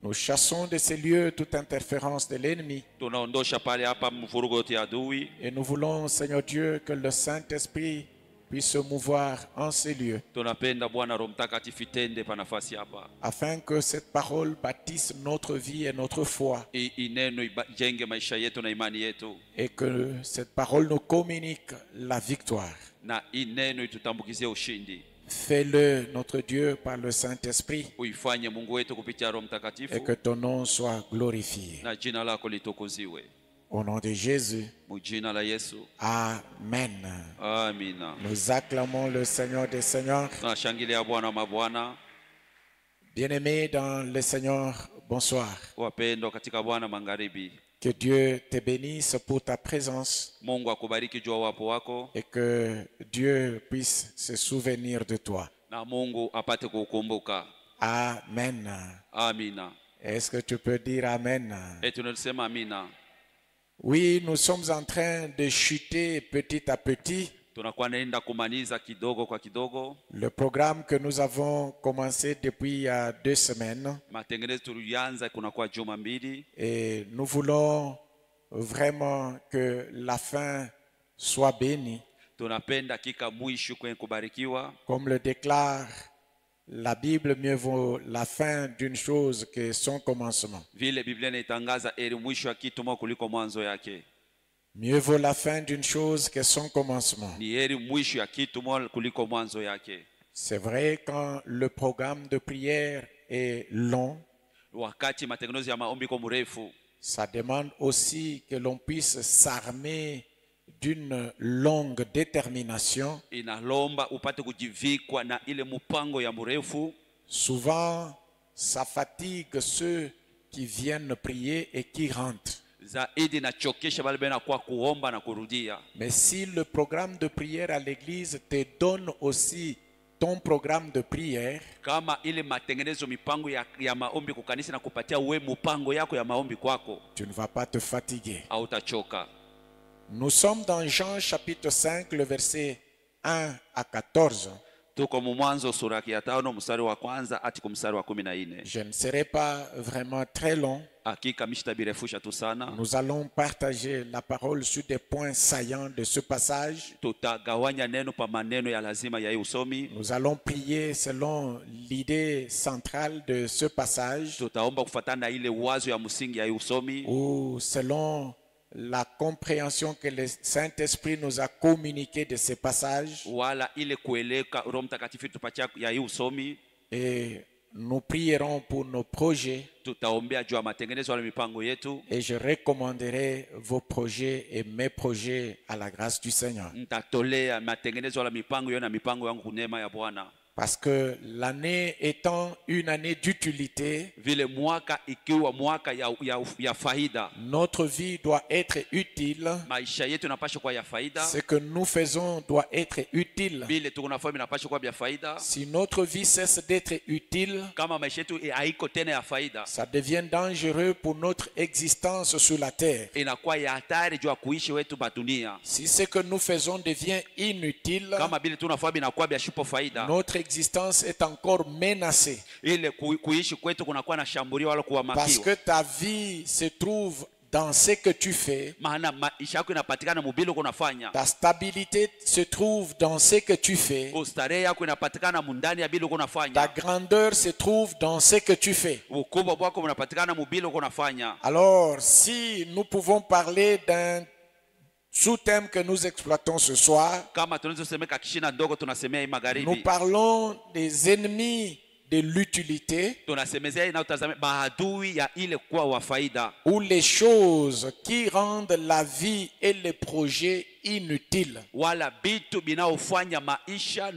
Nous chassons de ces lieux toute interférence de l'ennemi. Tunaondosha pale hapa mvurugo yote ya adui. Et nous voulons, Seigneur Dieu, que le Saint-Esprit puisse se mouvoir en ces lieux. Tunapenda Bwana Roho Mtakatifu itende pa nafasi hapa. Afin que cette parole bâtisse notre vie et notre foi. Ineno ijenge maisha yetu na imani yetu. Et que cette parole nous communique la victoire. Na ineno itutambukizie ushindi. Fais-le, notre Dieu, par le Saint-Esprit. Uifanye Mungu wetu kupitia Roho Mtakatifu. Et que ton nom soit glorifié. Na jina lako litukuziwe. Au nom de Jésus. Mujina la Yesu. Amen. Amina. Nous acclamons le Seigneur des Seigneurs. Tunashangilia Bwana mabwana. Bien-aimés dans le Seigneur, bonsoir. Wapendwa katika Bwana magharibi. Que Dieu te bénisse pour ta présence. Mungu akubariki juu wapo wako. Et que Dieu puisse se souvenir de toi. Na Mungu apate kukumbuka. Amen. Amina. Est-ce que tu peux dire Amen? Et tunasema amina. Oui, nous sommes en train de chuter petit à petit. Tunakuwa naenda kumaliza kidogo kwa kidogo. Le programme que nous avons commencé depuis il y a 2 semaines. Matengenezo tulianza kunakuwa juma mbili. Et nous voulons vraiment que la fin soit bénie. Tunapenda kika mwisho kwenye kubarikiwa. Comme le déclare la Bible, mieux vaut la fin d'une chose que son commencement. Vile Biblia inatangaza heri mwisho wa kitu mwa kuliko mwanzo yake. Mieux vaut la fin d'une chose que son commencement. Ni heri mwisho ya kitu mwa kuliko mwanzo yake. C'est vrai, quand le programme de prière est long, Wakati matengenezo ya maombi kwa mrefu, ça demande aussi que l'on puisse s'armer d'une longue détermination. inalomba upate kujivikwa na ile mpango ya mrefu. Souvent, ça fatigue ceux qui viennent prier et qui rentrent. Zaidi nachokesha bali bena kwa kuomba na kurudia. Mais si le programme de prière à l'église te donne aussi ton programme de prière, Kama ile matengenezo mipango ya maombi kukanisa na kupatia uwe mpango yako ya maombi kwako, tu ne vas pas te fatiguer. hautachoka. Nous sommes dans Jean chapitre 5, le verset 1 à 14. Tuko mwanzo sura ya 5 mstari wa kwanza hadi mstari wa 14. Je ne serai pas vraiment très long. Hakika mishtabirefusha tu sana. Nous allons partager la parole sur des points saillants de ce passage. Tutagawanya neno pa maneno ya lazima ya usomi. Nous allons prier selon l'idée centrale de ce passage, Tutaomba kufuatana ile wazo ya msingi ya usomi, ou selon la compréhension que le Saint-Esprit nous a communiquée de ces passages. wala ile kueleka Roho Mtakatifu tupatia ya usomi. Et nous prierons pour nos projets. Tutaombea juu ya matengenezo ya mipango yetu. Et je recommanderai vos projets et mes projets à la grâce du Seigneur. Nitatolea matengenezo ya mipango yenu na mipango yangu kunema ya Bwana. Parce que l'année étant une année d'utilité, Vile mwaka ikiwa mwaka ya faida, notre vie doit être utile. maisha yetu inapaswa kuwa ya faida. Ce que nous faisons doit être utile. Vile tunafanya inapaswa kuwa ya faida. Si notre vie cesse d'être utile, Kama maisha yetu haiko tena ya faida, ça devient dangereux pour notre existence sur la terre. inakuwa ya hatari juu ya kuishi wetu badunia. Si ce que nous faisons devient inutile, Kama vile tunafanya inakuwa ya shupo faida, notre existence est encore menacée. ile kuishi kwetu kunakuwa na shambulio wala Parce kuhamakiwa. que ta vie se trouve dans ce que tu fais. Maana maisha yako inapatikana mubilo kunafanya. Ta stabilité se trouve dans ce que tu fais. Ustarehe yako inapatikana mundani ya bilo Ta kunafanya. grandeur se trouve dans ce que tu fais. Ukubwa wako unapatikana mubilo kunafanya. Alors, si nous pouvons parler d'un sous-thème que nous exploitons ce soir, Kama tunazosemeka kishina ndogo tunasemea hii nous magharibi. parlons des ennemis de l'utilité, Tunasemezea inaotazama maadui ya ile kuwa wa faida, ou les choses qui rendent la vie et les projets inutiles. wala bitu binaofanya maisha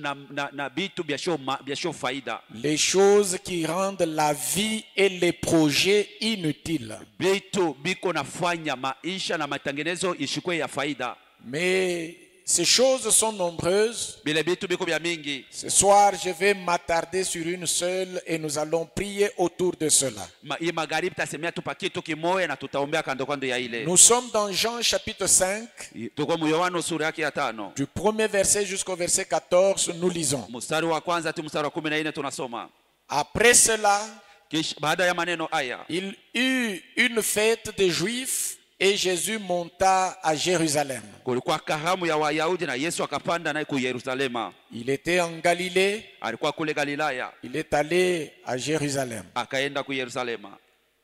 na bitu biasho faida. Les choses qui rendent la vie et les projets inutiles. Bitu biko nafanya maisha na matengenezo ishikwe ya faida. Mais ces choses sont nombreuses. Bile bitu biko bya mingi. Ce soir, je vais m'attarder sur une seule et nous allons prier autour de cela. Hii magharibi tasemea tupa kitu kimoja na tutaombea kando kando ya ile. Nous sommes dans Jean chapitre 5, Tuko mu Yohana sura yake ya 5. du premier verset jusqu'au verset 14, nous lisons. Mstari wa kwanza hadi mstari wa 14 tunasoma. Après cela, Baada ya maneno haya il eut une fête des Juifs et Jésus monta à Jérusalem. kulikuwa karamu ya Wayahudi na Yesu akapanda naye ku Yerusalema. Il était en Galilée, Alikuwa kule Galilaya, il est allé à Jérusalem. akaenda ku Yerusalema.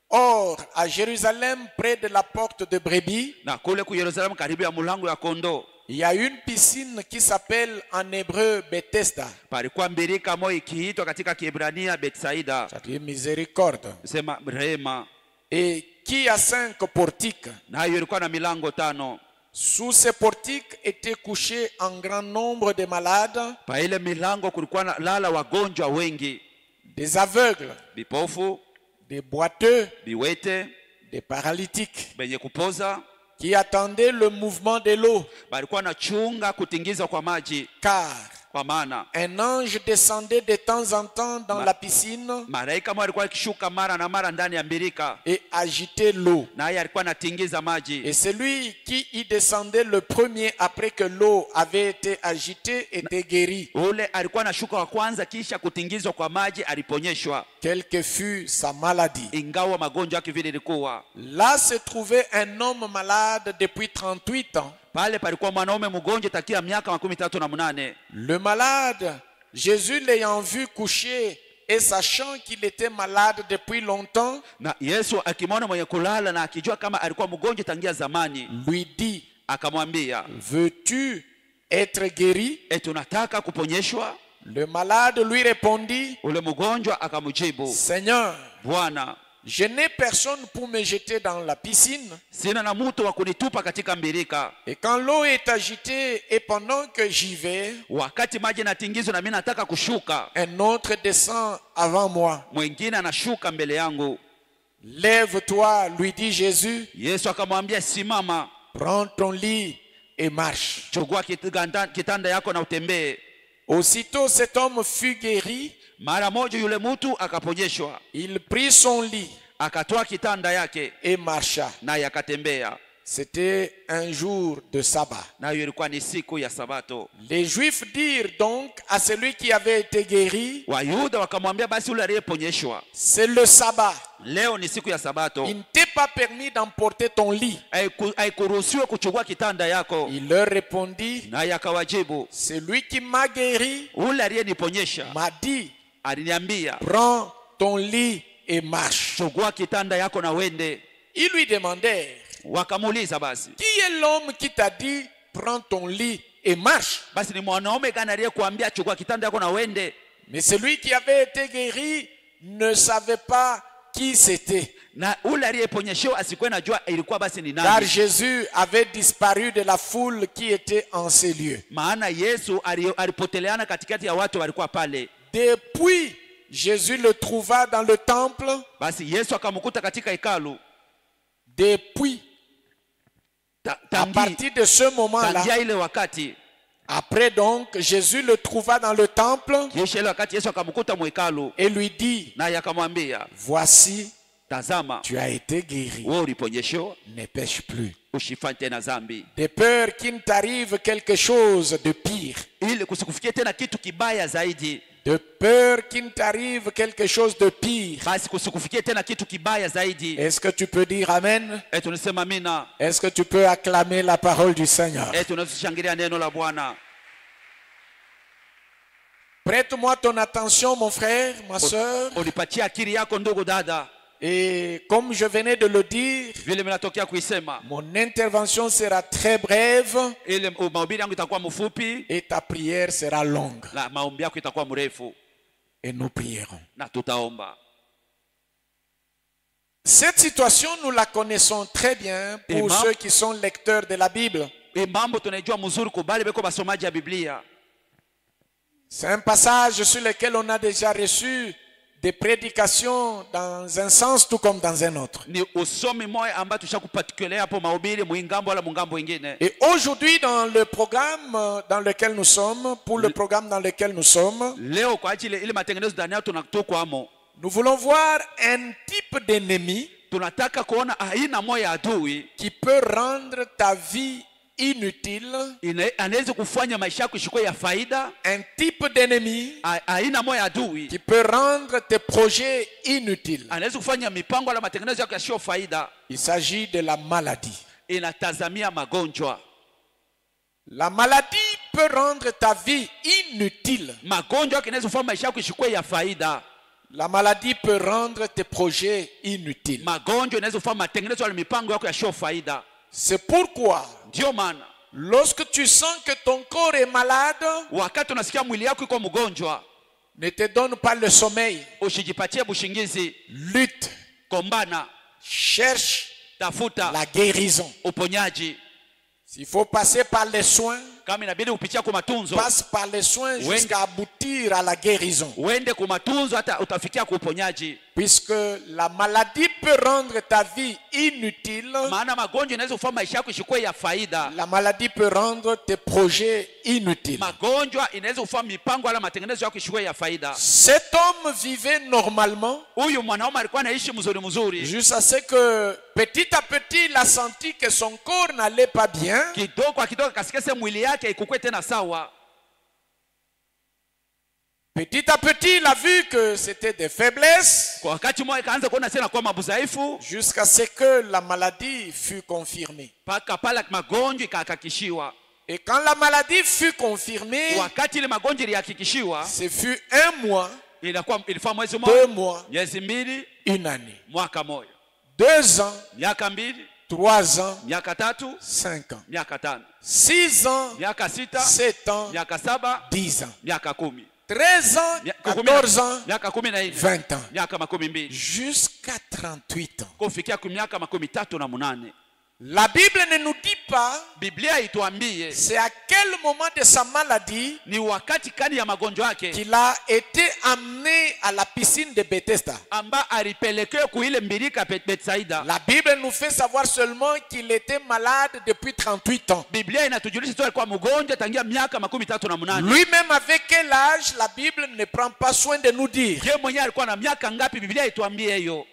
Or, à Jérusalem, près de la porte de Brebis, Na kule ku Yerusalema karibu ya mlango ya kondoo il y a une piscine qui s'appelle en hébreu Bethesda, palikuwa mbirika moja ikiitwa katika Kiebrania Betsaida, c'est-à-dire miséricorde, sema rehema, et qui a 5 portiques. nayo ilikuwa na milango 5. Sous ces portiques étaient couchés un grand nombre de malades, Pa ile milango kulikuwa na lala wagonjwa wengi, des aveugles, vipofu, des boiteux, viwete, des paralytiques, benye kupoza, qui attendaient le mouvement de l'eau, balikuwa na chunga kutingiza kwa maji, car kwa maana un ange descendait de temps en temps dans la piscine malaika mmoja alikuwa akishuka mara na mara ndani ya mbirika, et agitait l'eau. naye alikuwa anatingiza maji. Et celui qui y descendait le premier après que l'eau avait été agitée était guéri, Ule alikuwa anashuka wa kwanza kisha kutingizwa kwa maji aliponyeshwa, quelle que fût sa maladie. ingawa magonjwa yake vile ilikuwa. Là se trouvait un homme malade depuis 38 ans. Pale palikuwa mwanaume mgonjwa takia miaka 38. Le malade, Jésus l'ayant vu coucher et sachant qu'il était malade depuis longtemps, Na Yesu akimwona mwenye kulala na akijua kama alikuwa mgonjwa tangia zamani, lui dit, akamwambia, veux-tu être guéri? tunataka kuponyeshwa? Le malade lui répondit, Ule mgonjwa akamjibu, Seigneur, Bwana, je n'ai personne pour me jeter dans la piscine. sina na mtu wa kunitupa katika mbirika, Et quand l'eau est agitée et pendant que j'y vais, wakati maji natingizwa na mimi nataka kushuka, un autre descend avant moi. mwingine anashuka mbele yangu. Lève-toi, lui dit Jésus, Yesu akamwambia, simama, prends ton lit et marche. chukua kitanda yako na utembee. Aussitôt cet homme fut guéri, Mara moja yule mtu akaponyeshwa, il prit son lit akatoa kitanda yake et marcha. naye akatembea. C'était un jour de sabbat. Nayo ilikuwa ni siku ya Sabato. Les Juifs dirent donc à celui qui avait été guéri, Wayuda wakamwambia, basi yule aliyeponyeshwa, c'est le sabbat. leo ni siku ya Sabato, Il ne t'est pas permis d'emporter ton lit. haikuruhusiwa kuchukua kitanda yako. Il leur répondit, Naye akawajibu, celui qui m'a guéri ule aliyeniponyesha m'a dit, aliniambia, prends ton lit et marche. chukua kitanda yako na wende. Ils lui demandèrent, Wakamuuliza, basi qui est l'homme qui t'a dit, prends ton lit et marche? basi ni mwanaume gani aliyekuambia chukua kitanda yako na wende? Mais celui qui avait été guéri ne savait pas qui c'était, Na ule aliyeponyeshewa asikuwe najua ilikuwa basi ni car nani, Jésus avait disparu de la foule qui était en ces lieux. maana Yesu alipoteleana katikati ya watu walikuwa pale. Depuis, Jésus le trouva dans le temple. Basi Yesu akamkuta katika hekalu. Depuis, à partir de ce moment-là, tangia ile wakati, après donc, Jésus le trouva dans le temple kisha ile wakati Yesu akamkuta mwekalu, et lui dit, naye akamwambia, voici, tazama, tu as été guéri, wewe uliponyeshewa, ne pêche plus. usifanye tena dhambi, De peur qu'il ne t'arrive quelque chose de pire. ili kusikufikie tena kitu kibaya zaidi. De peur qu'il ne t'arrive quelque chose de pire. Basi kusikufikie tena kitu kibaya zaidi. Est-ce que tu peux dire Amen? Tunasema amina. Est-ce que tu peux acclamer la parole du Seigneur? Tunashangilia neno la Bwana. Prête-moi ton attention, mon frère, ma soeur. Unipatie akili yako ndugu dada. Et comme je venais de le dire, Vile mnatokea kuisema, mon intervention sera très brève ile mahubiri yangu itakuwa mfupi et ta prière sera longue. na maombi yako itakuwa mrefu, Et nous prierons. na tutaomba. Cette situation, nous la connaissons très bien pour ceux qui sont lecteurs de la Bible. Mambo tunaijua mzuri kubali beko basomaji ya Biblia. C'est un passage sur lequel on a déjà reçu des prédications dans un sens tout comme dans un autre. Ni usomi moja ambao tushakupatikelea hapo mahubiri muingambo wala mungambo wengine. Et aujourd'hui, dans le programme dans lequel nous sommes, pour le programme dans lequel nous sommes, Leo kwa ajili ile matengenezo ndani yao tunatokwamo, nous voulons voir un type d'ennemi tunataka kuona aina moja ya adui qui peut rendre ta vie inutile, anaweza kufanya maisha yako ishikwe ya faida, un type d'ennemi aina moja adui qui peut rendre tes projets inutiles. anaweza kufanya mipango na matengenezo yako yasiyo faida. Il s'agit de la maladie. Inatazamia magonjwa. La maladie peut rendre ta vie inutile. Magonjwa inaweza kufanya maisha yako ishikwe ya faida. La maladie peut rendre tes projets inutiles. Magonjwa inaweza kufanya matengenezo ya mipango yako yasiyo faida. C'est pourquoi Ndio maana lorsque tu sens que ton corps est malade, wakati unasikia mwili yako iko mgonjwa, ne te donne pas le sommeil. usijipatie bushingizi, Lutte, kombana, cherche tafuta la guérison. uponyaji. S'il faut passer par les soins, Kama inabidi upitia kwa matunzo, passe par les soins jusqu'à aboutir à la guérison. uende kwa matunzo hata utafikia kwa uponyaji. Puisque la maladie peut rendre ta vie inutile, Maana magonjwa inaweza kufanya maisha yako ishikwe ya faida. la maladie peut rendre tes projets inutiles. Magonjwa inaweza kufanya mipango wala matengenezo yako ishikwe ya faida. Cet homme vivait normalement Huyu mwanaume alikuwa anaishi mzuri jusqu'à ce que petit à petit il a senti que son corps n'allait pas bien. kidogo kwa kidogo kasikia sema mwili yake ikukwe tena sawa. Petit à petit il a vu que c'était des faiblesses Kwa wakati mmoja kaanza kuona tena kwa mabudhaifu, jusqu'à ce que la maladie fut confirmée. paka pala magonjwa ikahakikishiwa. Et quand la maladie fut confirmée, Wakati ile magonjwa ilihakikishiwa, ce fut 1 mois, ilifaa mwezi 2 mmoja, mois, miezi mbili, 1 année, mwaka moja, 2 ans, miaka mbili, 3 ans, miaka tatu, 5 ans, miaka tano, 6 ans, miaka sita, 7 ans, miaka saba, 10 ans, miaka kumi, 13 ans, 14 ans, miaka 14, 20 ans, miaka 12, jusqu'à 38 ans. kufikia kwa miaka 38. La Bible ne nous dit pas Biblia ituambie c'est à quel moment de sa maladie ni wakati kani ya magonjwa yake qu'il a été amené à la piscine de Bethesda. amba alipelekewa kuile mbirika Betsaida. La Bible nous fait savoir seulement qu'il était malade depuis 38 ans. Biblia inatujulisha tu alikuwa mgonjwa tangia miaka 38. Lui-même avec quel âge, la Bible ne prend pas soin de nous dire. Je mwenyewe alikuwa na miaka ngapi? Biblia ituambie hiyo.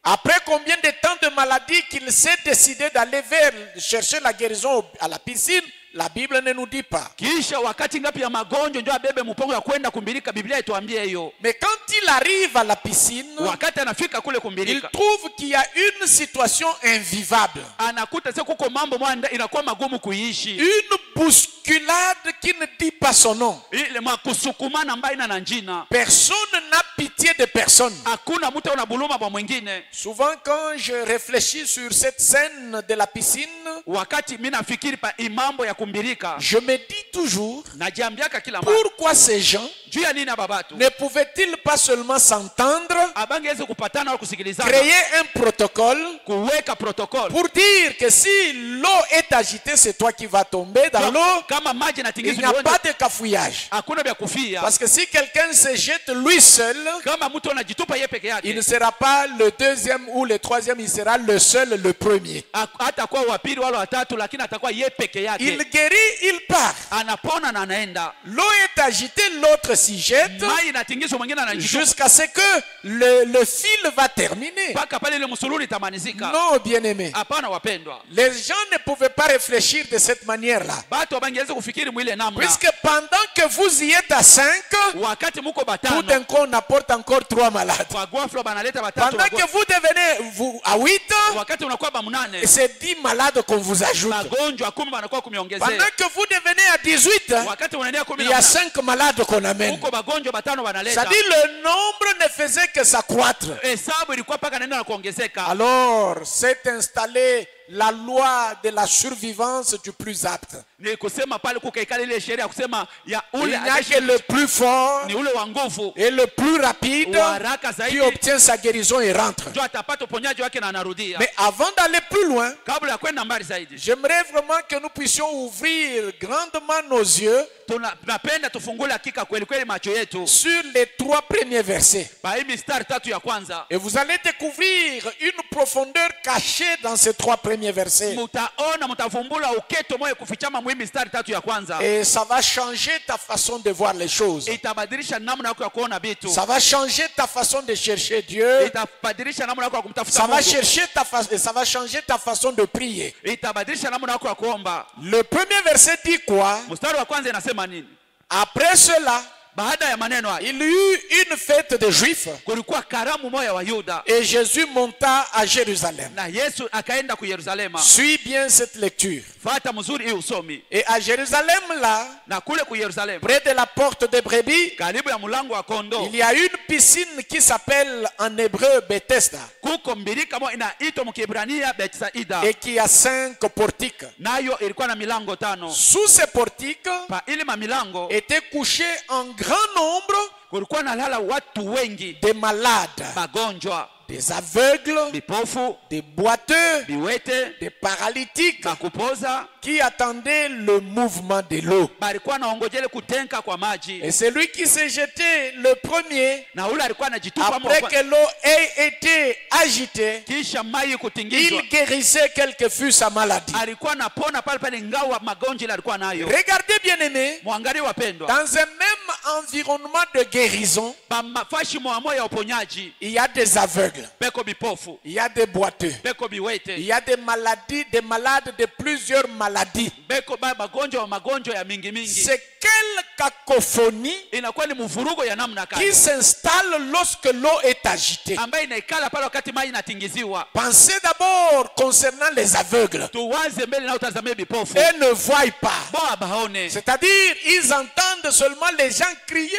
Après combien de temps de maladie qu'il s'est décidé d'aller vers chercher la guérison à la piscine, la Bible ne nous dit pas. Kisha wakati ngapi ya magonjwa ndio abebe mpango ya kwenda kumbirika? Biblia ituambie hiyo. Mais quand il arrive à la piscine, Wakati anafika kule il kumbirika, trouve qu'il y a une situation invivable. anakuta sasa kuko mambo mwanda inakuwa magumu kuishi. Une bousculade qui ne dit pas son nom. Ile makusukumana ambayo ina na njina. Personne n'a pitié de personne. Hakuna mtu anabuluma kwa mwingine. Souvent quand je réfléchis sur cette scène de la piscine, Wakati mimi nafikiri pa imambo ya kumbirika, je me dis toujours, najiambiaka kila mara, pourquoi ces gens juu ya nini babatu ne pouvaient-ils pas seulement s'entendre, abangeweza kupatana au kusikilizana, créer un protocole kuweka protocole pour dire que si l'eau est agitée, c'est toi qui vas tomber dans l'eau. kama maji Il n'y natingizwa, a pas de cafouillage. hakuna vya kufia. Parce que si quelqu'un se jette lui seul, Kama mtu anajitupa yeye peke il ne yake, sera pas le deuxième ou le troisième, il sera le seul, le premier. hata kwa wa pili wala watatu, lakini atakuwa yeye peke Il yake. guérit, il part. Anapona na anaenda. L'eau est agitée, l'autre s'y jette, Mai inatingizwa, mwingine anajitupa jusqu'à ce que le fil va terminer. mpaka pale ile msululu itamanizika. Non, bien-aimé. Hapana wapendwa, Les gens ne pouvaient pas réfléchir de cette manière-là. batu abangeweza kufikiri mwile namna. Puisque pendant que vous y êtes à 5, Wakati muko tout batano, d'un coup on apporte encore 3 malades. kwa ghafla banaleta batatu. Pendant que vous devenez à 8, Wakati unakuwa ba munane, c'est 10 malades qu'on vous ajoute. magonjwa 10 banakuwa kumiongezea. Pendant que vous devenez à 18, Wakati unaenea il y a 10, 5 malades qu'on amène. uko magonjwa batano banaleta. C'est-à-dire le nombre ne faisait que s'accroître. Hesabu ilikuwa paka naenda na kuongezeka. Alors, s'est installée la loi de la survivance du plus apte. Ni kusema pale kukaikala ile sheria kusema ya Il ule n'y a que le plus fort ni ule wa nguvu et le plus rapide wa haraka qui zaidi obtient sa guérison et rentre. ndio atapata uponyaji wake na anarudia. Mais avant d'aller plus loin, Kabla ya kwenda mbali zaidi, j'aimerais vraiment que nous puissions ouvrir grandement nos yeux tunapenda tufungule hakika kweli kweli macho yetu sur les 3 premiers versets. pa hii mistari tatu ya kwanza. Et vous allez découvrir une profondeur cachée dans ces 3 premiers versets. mutaona mutavumbula uketo moyo kufichama mwi mistari tatu ya kwanza. Et ça va changer ta façon de voir les choses. Itabadilisha namna yako ya kuona vitu. Ça va changer ta façon de chercher Dieu. Itabadilisha namna yako ya kumtafuta Ça va Mungu. ça va changer ta façon de prier. Itabadilisha namna yako ya kuomba. Le premier verset dit quoi? Mstari wa kwanza inasema nini? Après cela, Baada ya maneno haya, il y eut une fête des Juifs kulikuwa karamu moja wa Yuda, et Jésus monta à Jérusalem. na Yesu akaenda ku Yerusalema. Suis bien cette lecture. Fata mzuri hii usomi. Et à Jérusalem là, Na kule ku Yerusalema, près de la porte des brebis, karibu ya mlango wa kondoo, il y a une piscine qui s'appelle en hébreu Bethesda kuko mbirika moja inaitwa mkiebrania Betsaida, et qui a 5 portiques. nayo ilikuwa na milango 5. Sous ces portiques Pa ile milango étaient couchés en grand nombre kulikuwa na lala watu wengi, des malades, magonjwa, des aveugles, vipofu, des boiteux, viwete, des paralytiques makupoza, qui attendaient le mouvement de l'eau. balikuwa naongojele kutenka kwa maji. Et celui qui s'est jeté le premier, Na ule alikuwa anajitupa après que l'eau ait été agitée, kisha mai kutingizwa, il guérissait quelle que fût sa maladie. alikuwa napona pale pale, ingawa magonjwa ile alikuwa nayo. Regardez bien aimé, Mwangalie wapendwa, dans un même environnement de guérison, pa mafashi moja ya uponyaji, il y a des aveugles, beko bipofu, il y a des boiteux, beko il biwete, y a des maladies, des malades de plusieurs maladies. beko magonjwa ya mingi mingi. C'est quelle cacophonie Inakuwa ni mvurugo ya namna qui kani s'installe lorsque l'eau est agitée. ambayo inaikala pale wakati maji inatingiziwa. Pensez d'abord concernant les aveugles. Tuwaze mbele na utazamie bipofu, Ils ne voient pas. bo abaone, C'est-à-dire, ils entendent seulement les gens crier.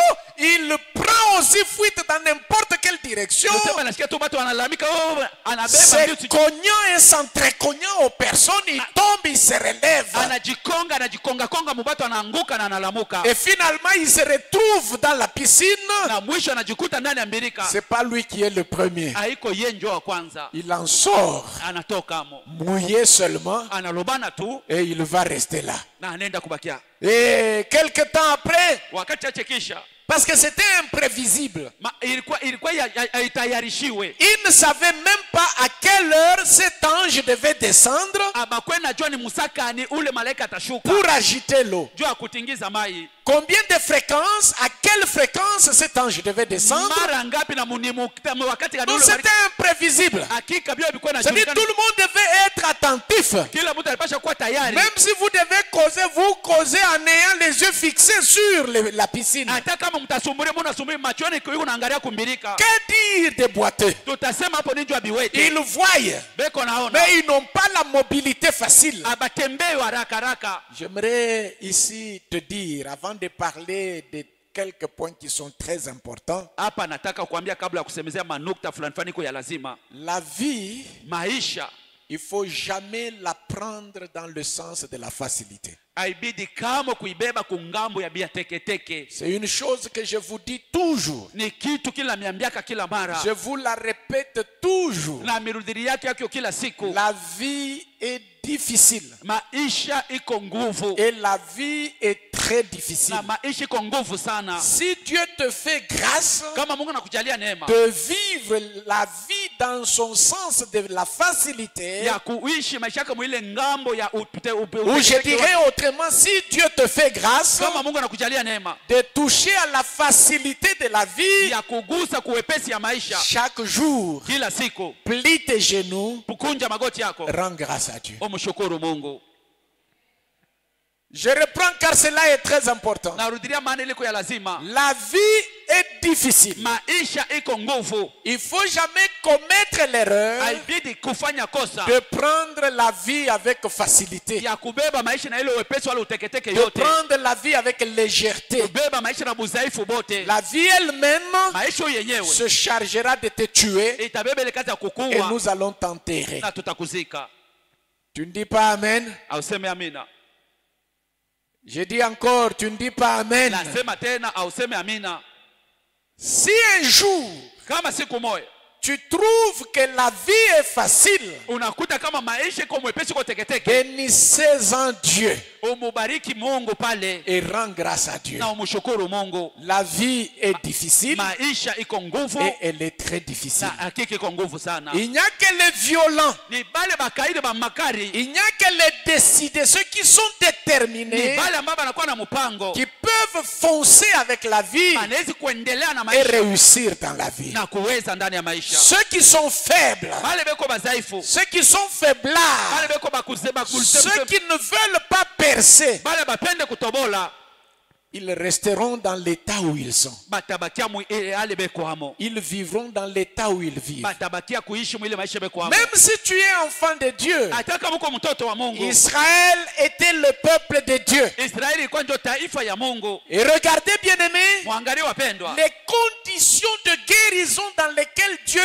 Oh! Il prend aussi fuite dans n'importe quelle direction. tuseme nasikia tu watu wanalalamika, oh, anabeba Se vitu, cognant et s'entrecognant aux personnes, il tombe, il se relève. anajikonga konga mubatu, anaanguka na analamuka, Et finalement, il se retrouve dans la piscine. na mwisho anajikuta ndani ya mbirika. C'est pas lui qui est le premier. Haiko yeye ndio wa kwanza, Il en sort, anatoka mo, mouillé seulement, analobana tu et il va rester là. na anaenda kubakia. Et quelque temps après, Wakati chache kisha, parce que c'était imprévisible, ilikuwa haitayarishiwe, il ne savait même pas à quelle heure cet ange devait descendre abakwe najua ni musakani ule malaika atashuka pour agiter l'eau. juu ya kutingiza mai. Combien de fréquences, à quelle fréquence cet ange devait descendre? Mara ngapi na wakati gani Donc ule c'était imprévisible. hakika bio ilikuwa C'est-à-dire inajulikana. tout le monde devait être attentif. Kila mtu alipasha kuwa tayari, Même si vous devez causer, vous causez en ayant les yeux fixés sur la piscine. hata kama mtasumburia mbona sumburi machoni kuiko naangalia kumbirika. Que dire des boiteux? Tutasema hapo ni jua biwete, Ils voient, beko naona mais ils n'ont pas la mobilité facile. abatembee haraka haraka. J'aimerais ici te dire, avant de parler de quelques points qui sont très importants, Hapa nataka kuambia kabla ya kusemezea manukta fulani fulani ya lazima. la vie, Maisha il faut jamais la prendre dans le sens de la facilité. haibidi kama kuibeba kungambo ya bia teke teke. C'est une chose que je vous dis toujours. Ni kitu kila miambiaka kila mara, Je vous la répète toujours. na mirudhiri yake yake kila siku. La vie est difficile. Maisha iko nguvu, Et la vie est très difficile. na maisha iko nguvu sana. Si Dieu te fait grâce Kama Mungu anakujalia neema de vivre la vie dans son sens de la facilité, ya kuishi maisha yako mwile ngambo ya ou je dirais autrement, si Dieu te fait grâce kama Mungu anakujalia neema de toucher à la facilité de la vie, ya kugusa kuwepesi ya maisha chaque jour, kila siku, plie tes genoux, pukunja magoti yako, rends grâce à Dieu. umshukuru Mungu. Je reprends car cela est très important. Narudilia maana ile ya lazima. La vie est difficile. Maisha iko nguvu, Il faut jamais commettre l'erreur haibidi kufanya kosa de prendre la vie avec facilité, ya kubeba maisha na ile wepesi wala uteketeke de yote, prendre la vie avec légèreté. kubeba maisha na budhaifu bote. La vie elle-même Maisha yenyewe se chargera de te tuer itabeba ile kazi ya et kukua nous allons t'enterrer. na tutakuzika. Tu ne dis pas Amen? Au seme amina. Je dis encore, tu ne dis pas Amen. Nasema tena au seme amina. Si un jour Kama siku moja tu trouves que la vie est facile, unakuta kama maisha iko mwepesi kwa teketeke, bénissez-en Dieu. umubariki Mungu pale et rends grâce à Dieu. na umshukuru Mungu. La vie est difficile Maisha iko nguvu et elle est très difficile. na hakika iko nguvu sana. Il n'y a que les violents, Ni bale bakaidi ba makari, il n'y a que les décidés, ceux qui sont ni déterminés, bale ambao banakuwa na mpango, qui peuvent foncer avec la vie anaweza kuendelea na et maisha réussir dans la vie. na kuweza ndani ya maisha. Ceux qui sont faibles, Bale beko bazaifu, ceux qui sont faiblards, bale beko bakuzeba ceux qui ne veulent pas percer, bale bapende kutobola, ils resteront dans l'état où ils sont. batabakia mu ale beko hamo, Ils vivront dans l'état où ils vivent. batabakia kuishi mu ile maisha beko hamo. Même si tu es enfant de Dieu, Hata kama uko mtoto wa Mungu, Israël était le peuple de Dieu. Israeli ilikuwa ndio taifa ya Mungu. Et regardez bien aimés, Mwangalie wapendwa, les conditions de guérison dans lesquelles Dieu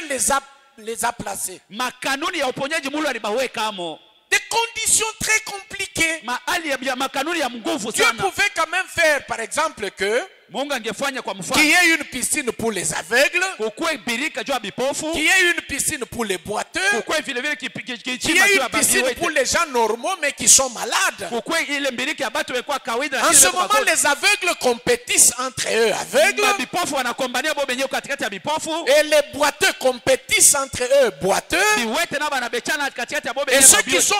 les a placés. makanuni ya uponyaji Mungu alibaweka hamo, Des conditions très compliquées. mahali ya makanuni ya nguvu Dieu sana. pouvait quand même faire, par exemple, que Mungu angefanya kwa qu'il mfano y ait une piscine pour les aveugles, kukue birika juu ya bipofu, qu'il y ait une piscine pour les boiteux, kukue vile vile qu'il y kichima ait juu ya une piscine babiwete, pour les gens normaux mais qui sont malades. kukue ile mbirika ya batu wekwa kawaida. En lakini ce weko moment, bagonjwa. les aveugles compétissent entre eux aveugles Bipofu wanakombania bo benyewe katikati ya bipofu, et les boiteux compétissent entre eux boiteux. biwete na banabechana katikati ya bo Et benyewe ceux qui babiwete. sont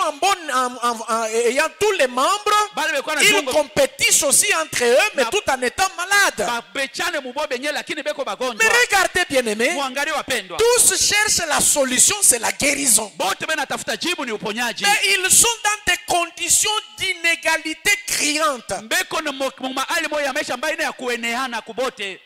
ayant tous les membres, Bale wekwa na ils viungo compétissent aussi entre eux, mais tout en étant malades. babechane mu bo benyewe lakini beko Mais bagonjwa. regardez bien aimés, Muangalie wapendwa, tous cherchent la solution, c'est la guérison. bote benatafuta jibu ni uponyaji. Mais ils sont dans des conditions d'inégalité criantes. Mbeko na mahali moja ya maisha ambayo ina ya kueneana kubote.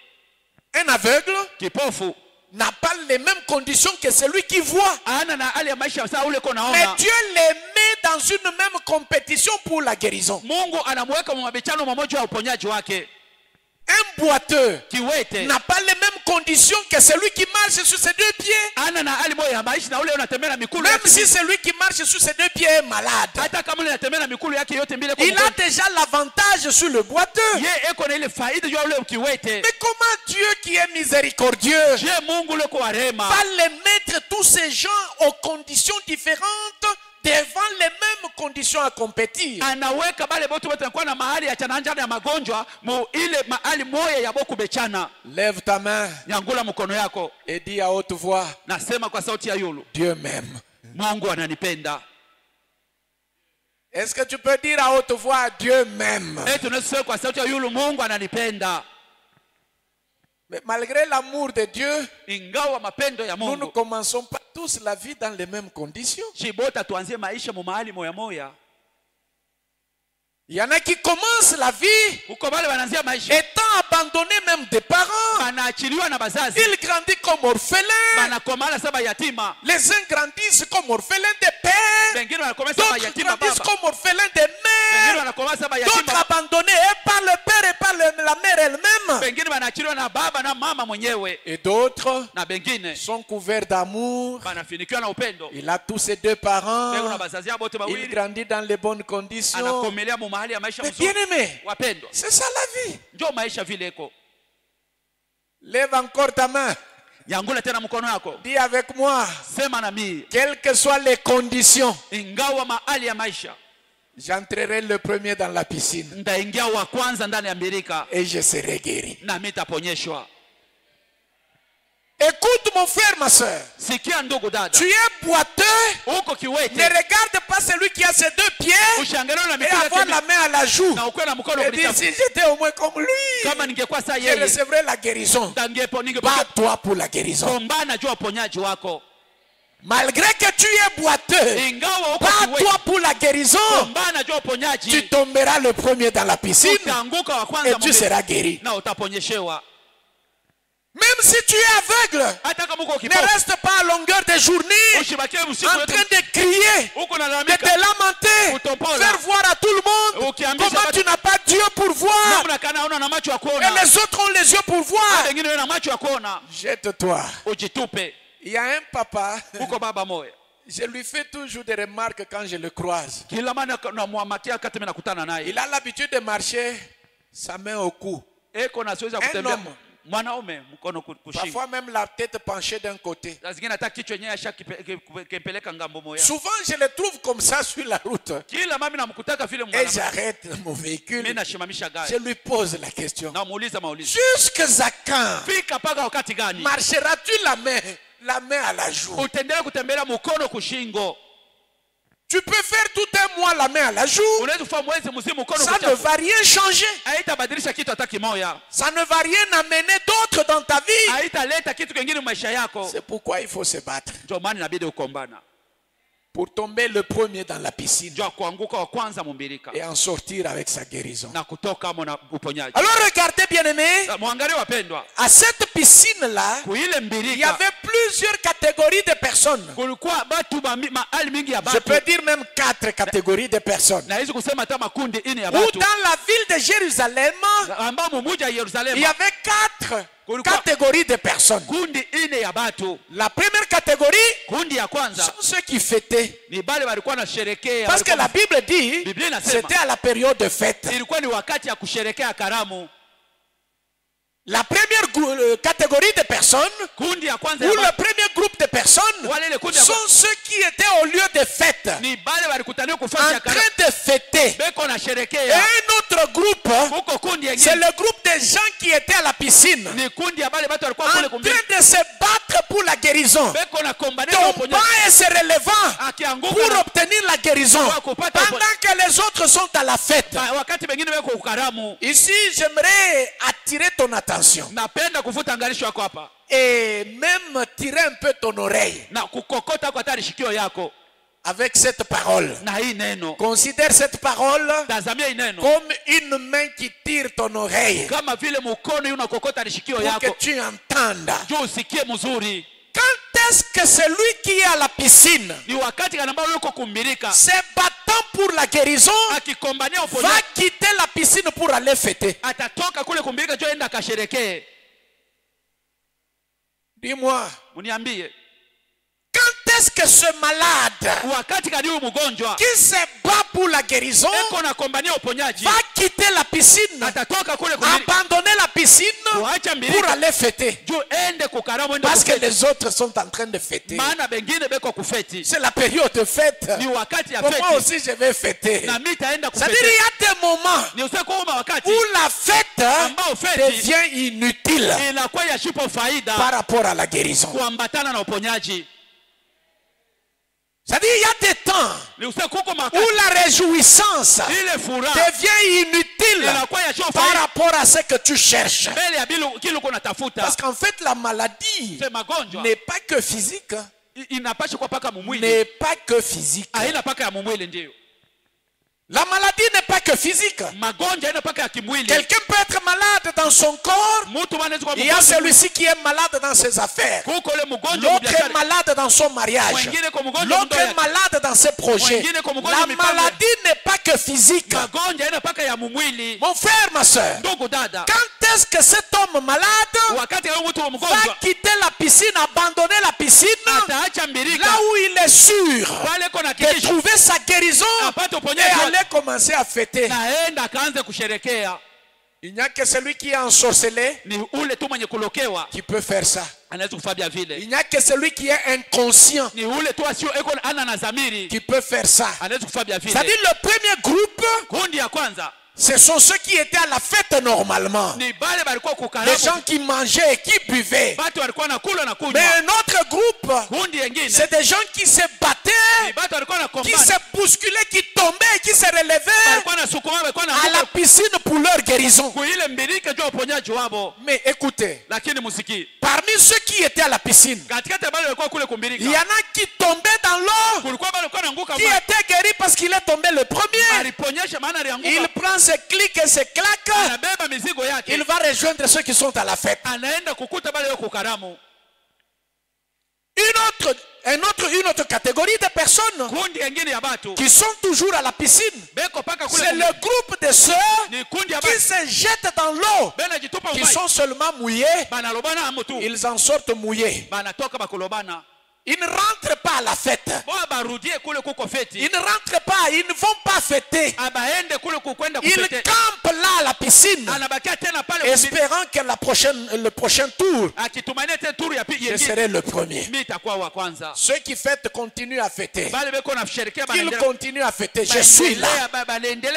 Un aveugle Kipofu n'a pas les mêmes conditions que celui qui voit. ana na hali ya maisha sawa ule Mais konaona. Dieu les met dans une même compétition pour la guérison. Mungu anamweka mabechano mamoja ya uponyaji wake. Un boiteux Kiwete n'a pas les mêmes conditions que celui qui marche sur ses deux pieds. ana na hali moja ya maisha na ule unatembea na mikulu Même yake. si celui qui marche sur ses deux pieds est malade, Hata kama ule anatembea na mikulu yake yote mbele kwa il a déjà l'avantage sur le boiteux. ye eko na ile faida juu ya ule kiwete. Mais comment Dieu qui est miséricordieux Je Mungu ule kwa rehema va les mettre tous ces gens aux conditions différentes devant les mêmes conditions à compétir? anaweka bale bote wote kwa na mahali ya chananja ya magonjwa mu ile mahali moja ya boku bechana. Lève ta main Nyangula mkono yako, et dis à haute voix, nasema kwa sauti ya yulu, Dieu m'aime. Mungu ananipenda. Est-ce que tu peux dire à haute voix, Dieu m'aime? Tunasema kwa sauti ya yulu, Mungu ananipenda. Mais malgré l'amour de Dieu, Ingawa mapendo ya nous ne Mungu, commençons pas tous la vie dans les mêmes conditions. chibota tuanzie maisha mu mahali moya moya. Il y en a qui commencent la vie Uko bale wanaanzia maisha étant abandonnés même des parents. banaachiliwa na bazazi, Ils grandissent comme orphelins. banakomala saba yatima, Les uns grandissent comme orphelins de père. wengine wanakomala saba D'autres yatima grandissent baba, comme orphelins de wengine mère. wanakomala saba D'autres yatima, abandonnés et par le père et par la mère elle-même. wengine wanaachiliwa na baba na mama mwenyewe, Et d'autres na wengine sont couverts d'amour. banafinikiwa na upendo. Il a tous ses deux Bego na parents. bazazi yao bote Il bawili, grandit dans les bonnes conditions. anakomelea mu mahali ya maisha Mais mzuri. bien aimé, Wapendwa, c'est ça la vie. njoo maisha vile iko. Lève encore ta main. Nyangula tena mkono yako, Dis avec moi, sema na mimi, quelles que soient les conditions, ingawa mahali ya maisha, j'entrerai le premier dans la piscine ndaingia wa kwanza ndani ya mbirika et je serai guéri. na mimi taponyeshwa. Écoute mon frère, ma soeur. Sikia ndugu dada, Tu es boiteux. uko Ne kiwete, regarde pas celui qui a ses deux pieds ushangalie na et mikono avoir la yake main à la joue. na ukwe na mkono Et dire, kulitafu. si j'étais au moins comme lui, Kama ningekuwa saa je yeye, recevrais la guérison. ningepata Bats-toi pour la guérison. kombana juu ya uponyaji wako. Malgré que tu es boiteux, Ingawa uko bats-toi kiwete, pour la guérison. kombana juu ya Tu uponyaji, tomberas le premier dans la piscine utaanguka wa et kwanza tu mbele seras guéri. na utaponyeshewa. Même si tu es aveugle, Hata kama uko ne kipofu, reste pas à longueur de journée usibakie usiku en yote train de crier, uko de nalalamika, te lamenter, Utopola. faire voir à tout le monde Ukiambisha comment watu- tu n'as pas Dieu pour voir namna kana una na macho ya et kuona, les autres ont les yeux pour voir. wengine wana macho ya kuona. Jette-toi. Ujitupe. Il y a un papa, Uko baba moya, je lui fais toujours des remarques quand je le croise. kila mara namwamakia kati mimi nakutana naye, Il a l'habitude de marcher sa main au cou. eko na siweza Un kutembea homme mwanaume mkono kushingo. Parfois même la tête penchée d'un côté. Saa zingine hata kichwa yenyewe ashakipeleka ngambo moja. Souvent je les trouve comme ça sur la route. Kila mami namkutaka vile Et mwanaume. j'arrête mon véhicule. Mimi nashimamisha gari. Je lui pose la question. Namuuliza maulizo. Jusqu'à quand Fika paka wakati gani? marcheras-tu la main à la joue? Utaendelea kutembea mkono kushingo. Tu peux faire tout un mois la main à la joue. Unaweza kufanya mwezi mzima mkono Ça ne kuchafu. va rien changer. Haitabadilisha kitu hata kimoja. Ça ne va rien amener d'autre dans ta vie. Haitaleta kitu kingine maisha yako. C'est pourquoi il faut se battre. Ndio maana inabidi ukombana. Pour tomber le premier dans la piscine. Ndio kuanguka wa kwanza mumbirika. Et en sortir avec sa guérison. Na kutoka na uponyaji. Alors regardez bien aimé. Muangalie wapendwa. À cette piscine-là, Kuile il y mbirika. avait plusieurs catégories de personnes. Kulikuwa batu mahali mingi ya Je batu. peux dire même 4 catégories de personnes. Na hizo kusema hata makundi ine ya Ou batu. dans la ville de Jérusalem, Ambao mumuja il y Yerusalemu. avait 4 catégories de personnes. Kundi ine ya batu. La première catégorie Kundi ya kwanza sont ceux qui fêtaient. ni bale walikuwa na sherekea. Parce que la Bible dit Biblia inasema. c'était à la période de fête. Ilikuwa ni wakati ya kusherekea karamu. La première catégorie de personnes, Kundi ya kwanza ou ya le batu. premier groupe de personnes, Wale ile kundi ya sont ceux qui étaient au lieu de fête, ni bale walikutania en kufanya train karamu. de fêter. Beko na Et sherekea. un autre groupe, Huko kundi c'est yengine. le groupe des gens qui étaient à la piscine, Ni kundi ya bale batu walikuwa en kule train kumbiri. de se battre pour la guérison, Beko na kombania na tombant uponyaji. et se relevant Akianguka pour na obtenir la guérison, pendant que les autres sont à la fête. wakati wengine weko karamu. Ici, j'aimerais attirer ton attention Napenda kuvuta angalisho yako hapa. et même tirer un peu ton oreille Na kukokota kwa tari shikio yako. avec cette parole. Na hii neno. Considère cette parole Tazamia hii neno. comme une main qui tire ton oreille Kama vile mkono unakokota shikio pour que yako. tu entendes. Juu usikie mzuri. Quand est-ce que celui qui est à la piscine, Ni wakati kana ambao uko kumbirika. se battant pour la guérison, Akikombania va uponyaji. quitter la piscine pour aller fêter? Atatoka kule kumbirika jo enda kasherekee. Dis-moi, Uniambie. quand est-ce que ce malade Wakati kadi huyu mgonjwa. qui se bat pour la guérison Eko na kombania uponyaji. va quitter la piscine, Atatoka kule kumbirika. abandonner la piscine Kuacha pour mbirika. aller fêter? Juu ende kukaramu ende Parce que kufeti. les autres sont en train de fêter. Maana bengine beko kufeti. C'est la période de fête. Ni wakati ya Pour moi feti. aussi, je vais fêter. Na mimi taenda C'est-à-dire, kufeti. il y a des moments Ni usiku uma wakati où la fête ambao feti devient inutile inakuwa yashipo faida par rapport à la guérison. kuambatana na uponyaji. C'est-à-dire, il y a des temps Ni usiku huko où wakati la réjouissance ile furaha devient inutile inakuwa yashipo par faida rapport à ce que tu cherches. mbele ya kile uko natafuta. Parce qu'en fait, la maladie C'est magonjwa. n'est pas que physique. Inapaswa kwa paka mumwili. N'est pas que physique. Haina paka ya mumwili ndio. La maladie n'est pas que physique. Magonjwa haina paka ya kimwili. Quelqu'un peut être malade dans son corps. Mtu anaweza kuwa Il y a mgonjwa. celui-ci qui est malade dans ses affaires. Kuko ile mgonjwa L'autre est mbiashara. malade dans son mariage. Mwingine kwa mgonjwa L'autre mdomo est yake. malade dans ses projets. Mwingine kwa mgonjwa La mipango. maladie n'est pas que physique. Magonjwa haina paka ya mumwili. Mon frère, ma soeur, Ndugu dada. quand est-ce que cet homme malade Wakati huyo mtu va mgonjwa quitter la piscine, abandonner la piscine, ataacha mbirika. là où il est sûr Pale kona de kikisho. trouver sa guérison Apate et uponyaji. aller commencer à fêter? Naenda akaanze kusherekea. Il n'y a que celui qui est ensorcelé Ni ule tu mwenye kulokewa qui peut faire ça. anaweza kufanya vile. Il n'y a que celui qui est inconscient Ni ule tu asio eko ana na dhamiri qui peut faire ça. anaweza kufanya vile. C'est-à-dire le premier groupe, Kundi ya kwanza ce sont ceux qui étaient à la fête normalement. ni bale balikuwa Les kukaramu. gens qui mangeaient et qui buvaient. Batu walikuwa nakula na Mais kunywa. un autre groupe, Kundi yengine c'est des gens qui se ni battaient, batu walikuwa na qui kombana. se bousculaient, qui tombaient, qui se relevaient Walikuwa na sukuma, walikuwa na à la piscine pour leur guérison. kuile mbirika juu ya uponyaji wabo. Mais écoutez, Lakini musiki. parmi ceux qui étaient à la piscine, Katikati ya bale walikuwa kule il y en kumbirika. a qui tombaient dans l'eau, Kulikuwa bale walikuwa naanguka qui maji. étaient guéris parce qu'il est tombé le premier. Aliponyesha maana Il alianguka. prend ses clics et ses claques. Anabeba mizigo yake. Il va rejoindre ceux qui sont à la fête. Anaenda kukuta bale wako karamu. Une autre catégorie de personnes Kundi yengine ya batu. qui sont toujours à la piscine, Beko paka kule. c'est le groupe de ceux Ni kundi ya qui batu. se jettent dans l'eau, Bena jitupa qui umai. sont seulement mouillés. Banalobana amutu. Ils en sortent mouillés. Banatoka bakulobana. Ils ne rentrent pas à la fête. Boa abarudie kule kuko feti. Ils ne rentrent pas, ils ne vont pas fêter. Abaende kule kukwenda Ils kufete. campent là à la piscine, Anabakia tena pale espérant que le prochain tour, akitumania tena turu ya pili je serai le premier. mimi itakuwa wa kwanza. Ceux qui fêtent continuent à fêter. Bale beko na kusherehekea Qu'ils continuent à fêter. Je suis là.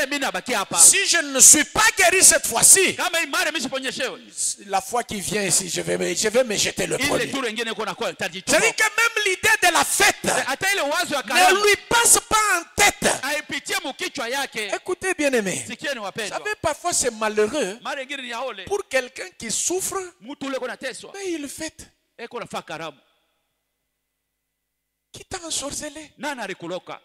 Mimi nabakia hapa. Si je ne suis pas guéri cette fois-ci, Kama imara mimi siponyeshewe. la fois qui vient ici, je vais me jeter le Ile premier. turu nyingine kuna kwa C'est-à-dire que même l'idée de la fête hata ile wazo ya ne karamu lui passe pas en tête. aipitie mkichwa yake. Écoutez, bien-aimés, Sikieni vous wapendwa. savez, parfois c'est malheureux Mara nyingine ni yaole. pour quelqu'un qui souffre, Mtu ule kuna teswa. mais il fête. Eko na karamu. Qui t'a ensorcelé? Nani alikuloka?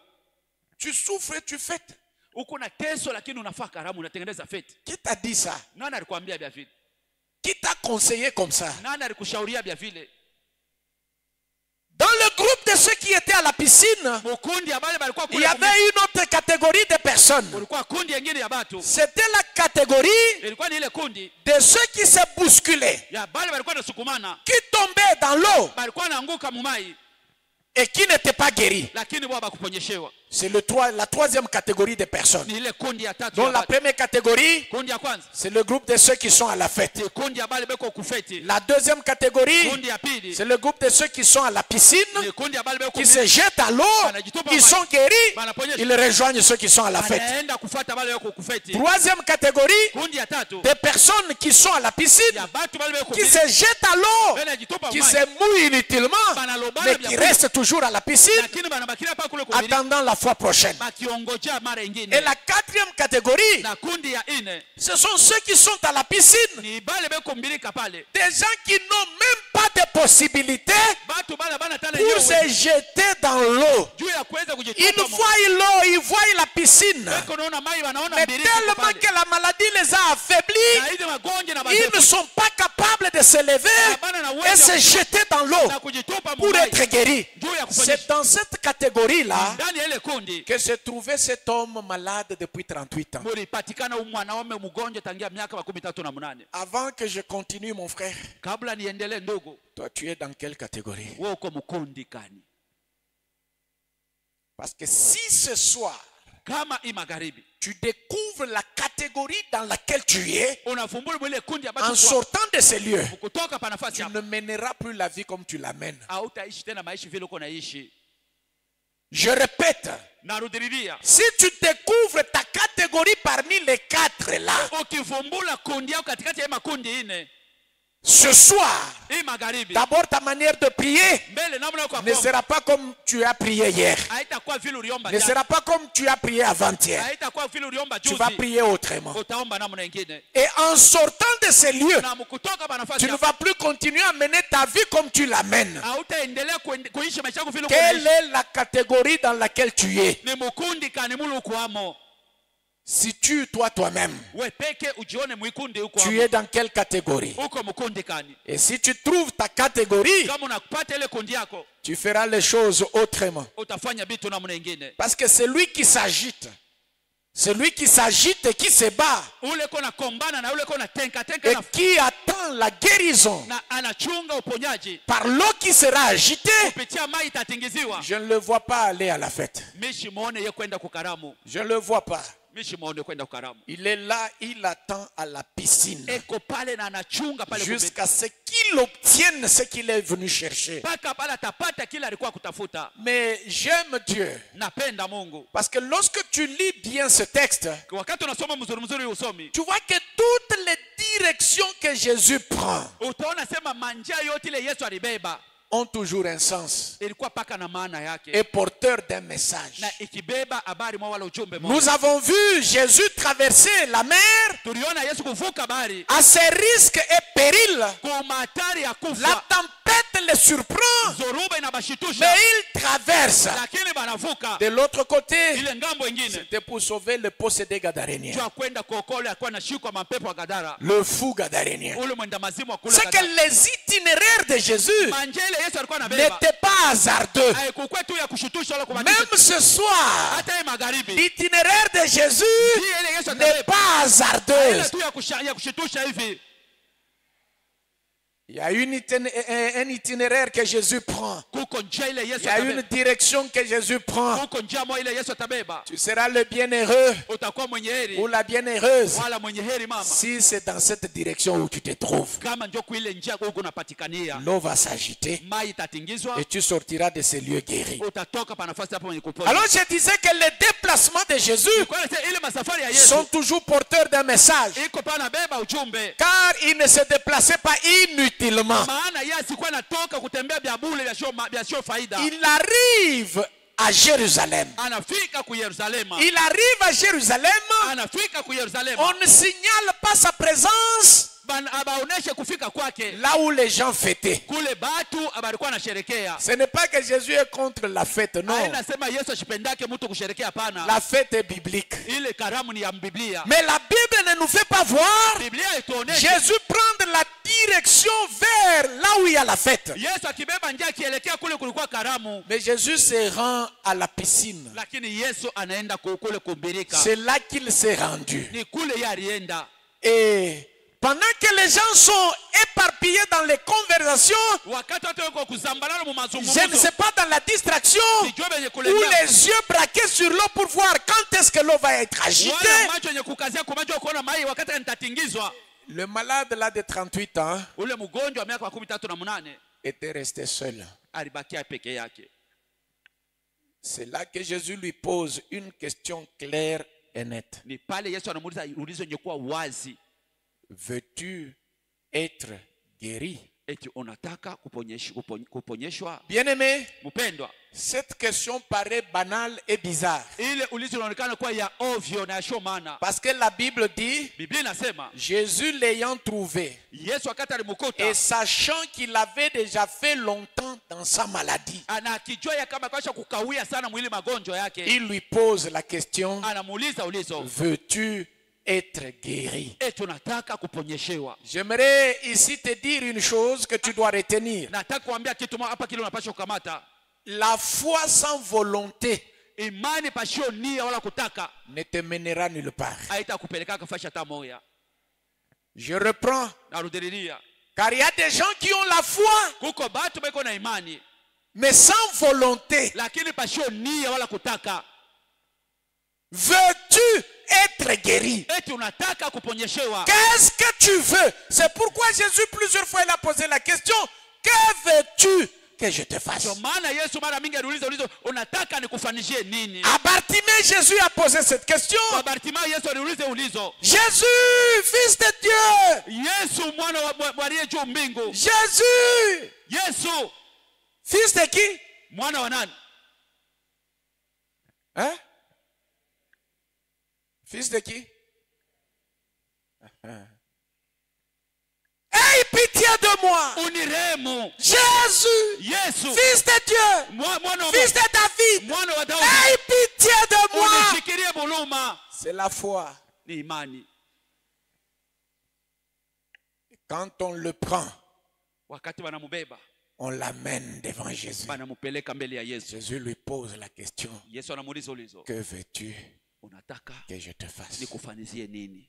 Tu souffres et tu fêtes. Uko na teso lakini unafaa karamu unatengeneza feti. Qui t'a dit ça? Nani alikwambia bia vile? Qui t'a conseillé comme ça? Nani alikushauria bia vile? Dans le groupe de ceux qui étaient à la piscine, Mukundi ambale balikuwa il kule. y avait une autre catégorie de personnes. Kulikuwa kundi nyingine ya watu. C'était la catégorie Ilikuwa ni ile kundi de ceux qui se bousculaient, ya bale balikuwa nasukumana. qui tombaient dans l'eau Balikuwa naanguka mumai et qui n'étaient pas guéris. lakini baba kuponyeshewa. C'est la troisième catégorie de personnes. Ni ile kundi ya tatu. Donc ya la watu. première catégorie, Kundi ya kwanza c'est le groupe de ceux qui sont à la fête. ni kundi ya bale beko kufeti. La deuxième catégorie, Kundi ya pili c'est le groupe de ceux qui sont à la piscine, ni kundi ya bale beko qui se jettent à l'eau, ils sont guéris, ils rejoignent ceux qui sont à la fête. anaenda kufuata bale beko kufeti. Troisième catégorie, Kundi ya tatu des personnes qui sont à la piscine, ya batu bale beko qui se jettent à l'eau, banajitupa qui mumai. se mouillent inutilement, mais qui restent toujours à la piscine, Lakini banabakia hapa kule kuhubiri. attendant la fois prochaine. Bakiongojea mara Et nyingine. la quatrième catégorie, Na kundi ya ine ce sont ceux qui sont à la piscine, ni bale beko mbilika pale. des gens qui n'ont même pas de possibilité Batu bale bana tana pour se jeter dans l'eau. juu ya kuweza Ils kujitupa. voient l'eau, ils voient la piscine. Beko naona mai wanaona Mais mbilika tellement pale. que la maladie les a affaiblis, Na hizo magonjwa na ils ne bazefu sont pas capables de se lever et se jeter dans l'eau na kujitupa pour mumai. être guéris. Juu ya C'est kuponyesha. dans cette catégorie-là Ndani ya ile kundi que se trouvait cet homme malade depuis 38 ans. mulipatikana mwanaume mgonjwa tangia miaka 38. Avant que je continue, mon frère, Kabla niendelee ndugu, toi tu es dans quelle catégorie? wewe uko mkundi kani? Parce que si ce soir, Kama hii magharibi tu découvres la catégorie dans laquelle tu es, unafumbua mwile kundi en ambacho sortant de ces lieux, kutoka pa nafasi tu hapo ne mèneras plus la vie comme tu la mènes. hautaishi tena maisha vile uko naishi. Je répète, Narudiria, si tu découvres ta catégorie parmi les quatre là, ukivumbula kundi yako katikati ya makundi ine ce soir, hii magharibi, d'abord ta manière de prier mbele namna yako ne ya sera pas comme tu as prié hier, haitakuwa vile uliomba ne jana, sera pas comme tu as prié avant-hier. haitakuwa vile uliomba Tu vas juzi, prier autrement. utaomba namna nyingine. Et en sortant de ces lieux, Na mkutoka pa nafasi tu ne hapo vas plus continuer à mener ta vie comme tu la mènes. hautaendelea kuishi maisha yako vile uko Quelle naishi. est la catégorie dans laquelle tu es? Ni mkundi kani mulu ukwamo. Si tu, toi-même, We peke ujione mwikundi tu ukwamo. es dans quelle catégorie? Uko mkundi kani. Et si tu trouves ta catégorie, Kama unapata ile kundi yako, tu feras les choses autrement. utafanya vitu namna nyingine. Parce que celui qui s'agite et qui se bat Ule kona kombana na ule kona tenka et na qui attend la guérison na anachunga uponyaji par l'eau qui sera agitée, kupitia mai itatingiziwa. je ne le vois pas aller à la fête. Mishi muone ye kwenda kukaramu. Je ne le vois pas. Mishi muone kwenda kukaramu. Il est là, il attend à la piscine Eko pale na anachunga pale jusqu'à ce qu'il obtienne ce qu'il est venu chercher. paka pale atapata kila alikuwa kutafuta. Mais j'aime Dieu Napenda Mungu. parce que lorsque tu lis bien ce texte, Wakati unasoma mzuri usomi, tu vois que toutes les directions que Jésus prend utaona sema manja yote ile Yesu alibeba ont toujours un sens ilikuwa paka na maana yake et porteur d'un message. na ikibeba habari mwa wala ujumbe moja. Nous avons vu Jésus traverser la mer Tuliona Yesu kuvuka bahari à ses risques et périls. kwa hatari ya La kufa. tempête le surprend, Zoruba inabashitusha mais il traverse. lakini banavuka De l'autre côté, ile ngambo ingine c'était pour sauver le possédé gadarénien, jua kwenda kuokola alikuwa anashikwa mapepo ya Gadara, le fou gadarénien. ule mwenda mazimu wa kule C'est que Gadara. les itinéraires de Jésus Manja ile Yesu alikuwa anabeba n'étaient pas hasardeux. haikuwa tu ya kushutusha wala kubatisha. Même ce soir, Hata hii magharibi l'itinéraire de Jésus ile Yesu n'est atabeba pas hasardeux. ile tu ya kushutusha hivi. Il y a un itinéraire que Jésus prend. kuko njia ile Il Yesu y a une atabeba. direction que Jésus prend. Kuko njia moja ile Yesu atabeba. Tu seras le bienheureux Utakuwa mwenye heri ou la bienheureuse wala mwenye heri mama, si c'est dans cette direction où tu te trouves. kama ndio kuile njia huko unapatikania. L'eau va s'agiter Mai itatingizwa, et tu sortiras de ces lieux guéris. utatoka pa nafasi hapo mwenye kupona. Alors je disais que les déplacements de Jésus Kwa hiyo ile masafari ya sont Yesu toujours porteurs d'un message. iko pa nabeba ujumbe. Car il ne se déplaçait pas inutilement. Maana yeye asikuwa anatoka kutembea vya bure vya sio faida. Il arrive à Jérusalem. Anafika ku Yerusalema. Il arrive à Jérusalem. Anafika ku Yerusalema. On ne signale pas sa présence Abaoneshe kufika kwake là où les gens fêtaient. kule batu abalikuwa anasherekea. Ce n'est pas que Jésus est contre la fête, non. Hainasema Yesu ashipendake mtu kusherekea, hapana. La fête est biblique. Ile karamu ni ya Biblia. Mais la Bible ne nous fait pas voir Biblia ituoneshe Jésus prendre la direction vers là où il y a la fête. Yesu akibeba njia akielekea kule kulikuwa karamu. Mais Jésus se rend à la piscine. Lakini Yesu anaenda kule kumbirika. C'est là qu'il s'est rendu. Ni kule yeye alienda. Et pendant que les gens sont éparpillés dans les conversations, Wakati watu wako kuzambalana mu mazungumzo. je ne sais pas, dans la distraction, Sijue benye ou kulenia. les yeux braqués sur l'eau pour voir quand est-ce que l'eau va être agitée. Wala macho yenye kukazia kwa macho kuona mai wakati nitatingizwa. Le malade là de 38 ans Ule mgonjwa wa miaka 38 était resté seul. alibakia peke yake. C'est là que Jésus lui pose une question claire et nette. Ni pale Yesu anamuuliza ulizo nyekuwa wazi. Veux-tu être guéri? Eti unataka kuponyeshwa? Bien-aimé, Mpendwa, cette question paraît banale et bizarre. ile ulizo unaonekana kuwa ya ovyo na yasho maana. Parce que la Bible dit, Biblia inasema Jésus l'ayant trouvé Yesu wakati alimkuta et sachant qu'il avait déjà fait longtemps dans sa maladie, anakijua ya kama kasha kukawia sana mwili magonjwa yake, il lui pose la question, anamuuliza ulizo, veux-tu être guéri? eti unataka kuponyeshewa? J'aimerais ici te dire une chose que tu dois retenir. Nataka kuambia kitu hapa kile unapaswa kukamata. La foi sans volonté Imani pasio nia wala kutaka ne te mènera nulle part. haitakupeleka kafasha hata moja. Je reprends. Narudilia. Car il y a des gens qui ont la foi, Kuko batu beko na imani mais sans volonté. lakini pasio nia wala kutaka. Veux-tu être guéri? Eti unataka kuponyeshewa? Qu'est-ce que tu veux? C'est pourquoi Jésus plusieurs fois il a posé la question, que veux-tu que je te fasse? Kwa maana Yesu mara mingi aliuliza unataka nikufanishie nini? À Bartimée, Jésus a posé cette question. Kwa Bartimayo Yesu aliuliza ulizo. Jésus, fils de Dieu. Yesu mwana wa aliye juu mbingu. Jésus, Yesu fils de qui? mwana wa nani? Hein? Fils de qui? Aie pitié de moi. Unirehemu. Jésus, Yesu fils de Dieu, mwana wa fils de David, mwana wa Daudi. aie pitié de moi. Unishikilie buluma. C'est la foi. Ni imani. Quand on le prend, Wakati wanamubeba on l'amène devant Jésus. banamupeleka mbele ya Yesu. Jésus lui pose la question, Yesu anamuuliza ulizo. que veux-tu Unataka que je te fasse? nikufanizie nini?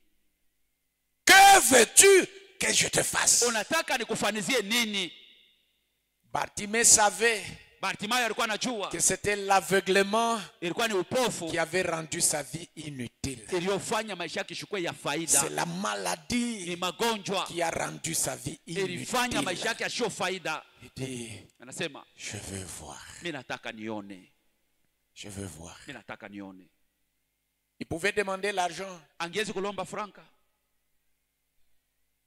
Que veux-tu que je te fasse? Unataka nikufanizie nini? Bartimée savait Bartimayo alikuwa anajua que c'était l'aveuglement ilikuwa ni upofu qui avait rendu sa vie inutile. iliyofanya maisha yake shukwe ya faida. C'est la Ni maladie magonjwa qui a rendu sa vie ilifanya maisha inutile. yake yasio faida. Il dit, Anasema je veux voir, mimi nataka nione, je veux voir. mimi nataka nione. Il pouvait demander l'argent. Angezi kulomba franka.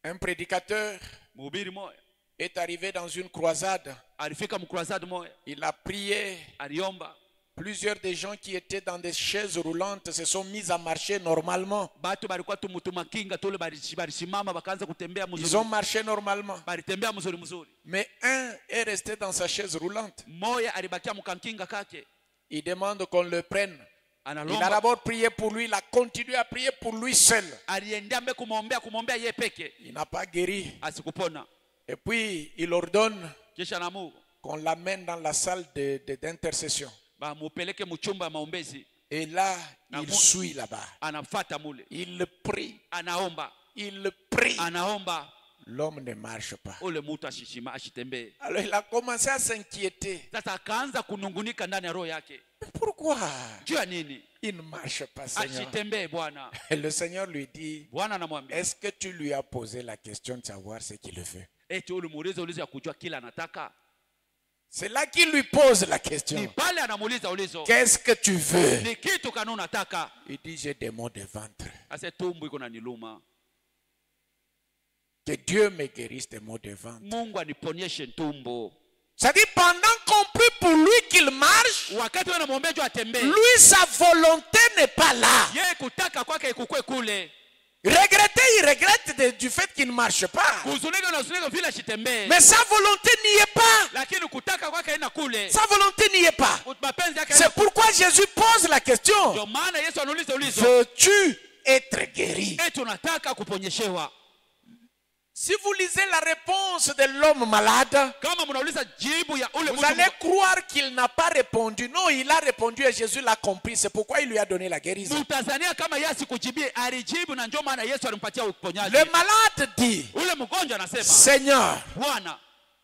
Un prédicateur Mhubiri moja est arrivé dans une croisade. alifika mkruzade moja, Il a prié. aliomba. Plusieurs des gens qui étaient dans des chaises roulantes se sont mis à marcher normalement. Batu balikuwa tumutuma kinga tole balisimama bakaanza kutembea mzuri. Ils ont marché normalement. Balitembea mzuri mzuri. Mais un est resté dans sa chaise roulante. Moya alibakia mkankinga kake. Il demande qu'on le prenne. Il a Analomba. d'abord prié pour lui, il a continué à prier pour lui seul. Aliendea mbe kumwombea yeye peke. Il n'a pas guéri. Asikupona. Et puis, il ordonne Kisha namu qu'on l'amène dans la salle d'intercession. ba mupeleke mchumba maombezi. Et là, il suit là-bas. Anafuata mule. Il prie. Anaomba. Il prie. Anaomba. l'homme ne marche pas. ule mutu ashishima ashitembee. Alors il a commencé à s'inquiéter. Sasa akaanza kunungunika ndani ya roho yake. Mais pourquoi Juu ya nini? il ne marche pas, Seigneur? Ashitembee Bwana. Et le Seigneur lui dit, Bwana anamwambia, est-ce que tu lui as posé la question de savoir ce qu'il veut? eti ulimuuliza ulizo ya kujua kila anataka? C'est là qu'il lui pose la question. Ni pale anamuuliza ulizo. Qu'est-ce que tu veux? Ni kitu kanu unataka? Il dit, j'ai des maux de ventre. Ase tumbu iko naniluma. Que Dieu me guérisse des maux de ventre. Mungu aniponyeshe tumbo. Ça dit, pendant qu'on prie pour lui qu'il marche, Wakati wewe unamwombea juu atembee, lui, sa volonté n'est pas là. yeye kutaka kwake ikukue kule. Regretter, il regrette du fait qu'il ne marche pas. Kuzunika na uzunika vile ashitembee. Mais sa volonté n'y est pas. Lakini kutaka kwake haina kule. Sa volonté n'y est pas. Mapenzi yake. C'est pourquoi Jésus pose la question. Ndio maana Yesu anauliza ulizo. Veux-tu être guéri? Eti unataka kuponyeshewa? Si vous lisez la réponse de l'homme malade, Kama mnauliza jibu ya ule vous mtu, allez croire qu'il n'a pas répondu. Non, il a répondu et Jésus l'a compris. C'est pourquoi il lui a donné la guérison. mtazania kama Yesu kujibie alijibu na ndio maana Yesu alimpatia uponyaji. Le malade dit, Ule mgonjwa anasema, Seigneur, Bwana,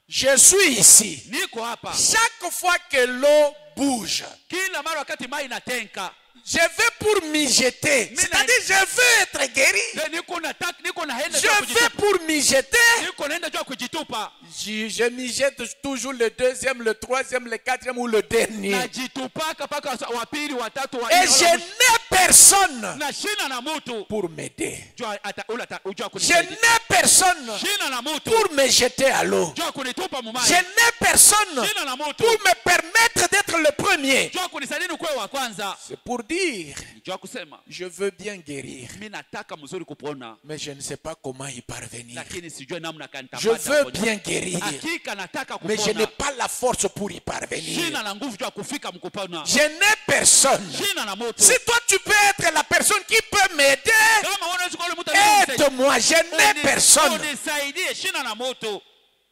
je suis ici. niko hapa. Chaque fois que l'eau bouge, Kila mara wakati mai inatenka, je vais pour m'y jeter. C'est-à-dire, je veux être guéri. niko naenda Je vais pour m'y jeter. niko naenda juu ya kujitupa. Je m'y jette toujours le deuxième, le troisième, le quatrième ou le dernier. Najitupaka paka wa pili, wa tatu, wa Et nne, je n'ai personne na shina na mutu. pour m'aider. Jua Je kunisaidia. n'ai personne Shina na mutu. pour me jeter à l'eau. Jua kunitupa Je mumai. n'ai personne Shina na mutu. pour me permettre d'être le premier. Jua kunisaidia ni kuwe wa kwanza. C'est pour dire, Jua kusema, je veux bien guérir, mimi nataka mzuri kupona, mais je ne sais pas comment y parvenir. lakini sijui namna Je veux bien guérir, Hakika nataka mais je n'ai kupona. pas la force pour y parvenir. Shina na nguvu jua kufika mkupona. Je n'ai personne. Shina na moto. Si toi tu peux être la personne qui peut m'aider, Kama unaweza kuwa mtu anayemsaidia, aide-moi, je n'ai personne. unisaidie. Shina na moto.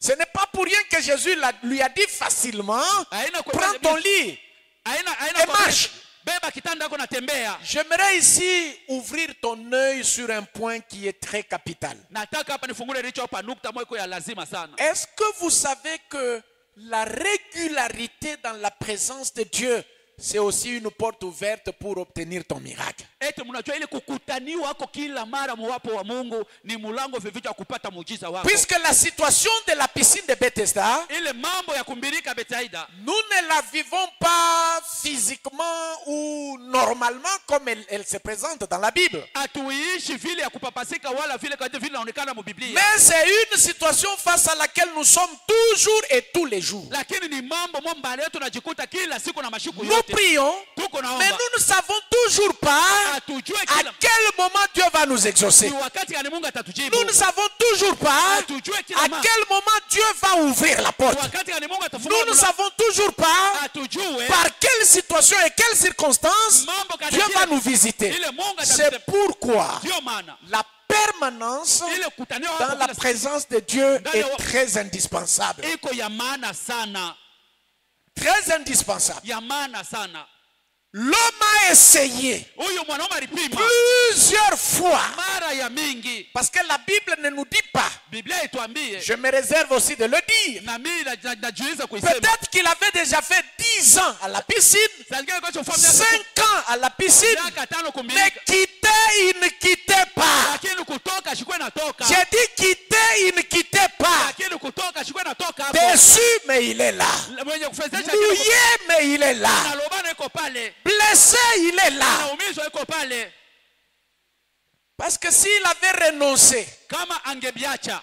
Ce n'est pas pour rien que Jésus lui a dit facilement, Haina kwa prends ton lit. Haina Et kwa marche. beba kitanda yako natembea. J'aimerais ici ouvrir ton œil sur un point qui est très capital. Nataka hapa nifungule licho hapa nukta moja ya lazima sana. Est-ce que vous savez que la régularité dans la présence de Dieu, c'est aussi une porte ouverte pour obtenir ton miracle? Eti mnajua ile kukutaniwa wako kila mara mwapo wa Mungu ni mlango vivyo kupata muujiza wako. Puisque la situation de la piscine de Bethesda, Ile mambo ya kumbirika Bethsaida, nous ne la vivons pas physiquement ou normalement comme elle se présente dans la Bible. hatuishi vile ya kupapasika wala vile kwa vile inaonekana mu Biblia. Mais c'est une situation face à laquelle nous sommes toujours et tous les jours. Lakini ni mambo mbali yetu tunajikuta kila siku na mashuku Nous yote. prions, Tuko mais naomba. nous ne savons toujours pas Hatujui à kila quel moment Dieu va nous exaucer. ni wakati gani Mungu atatujibu. Nous ne savons toujours pas Hatujui à kila mara. quel moment Dieu va ouvrir la porte. Wakati gani Mungu atafungua Nous ne mlango. savons toujours pas Hatujui par quelle situation et quelles circonstances mambo gani Dieu va nous visiter. ile Mungu C'est atatusema. pourquoi Ndio maana la permanence ile kutanio dans la présence de Dieu est très indispensable. iko ya maana sana. Très indispensable. Ya maana sana. L'homme a essayé Huyu mwanaume alipima plusieurs fois. mara ya mingi. Parce que la Bible ne nous dit pas. Biblia ituambie Je me réserve aussi de le dire. na mimi najiuliza kuisema. Peut-être qu'il avait déjà fait 10 ans à la piscine, Sasa kwa 5 ans à la piscine, miaka 5 mais kumbirika. quitter, il ne quittait pas. Lakini kutoka shikwe natoka. J'ai dit quitter, il ne quittait pas. Lakini kutoka shikwe natoka hapo. Déçu, mais il est là. Mwenye kufezesha Mouillé, mais il est là. na lobana iko pale. Blessé, il est là. Naumizwa iko pale. Parce que s'il avait renoncé Kama angebiacha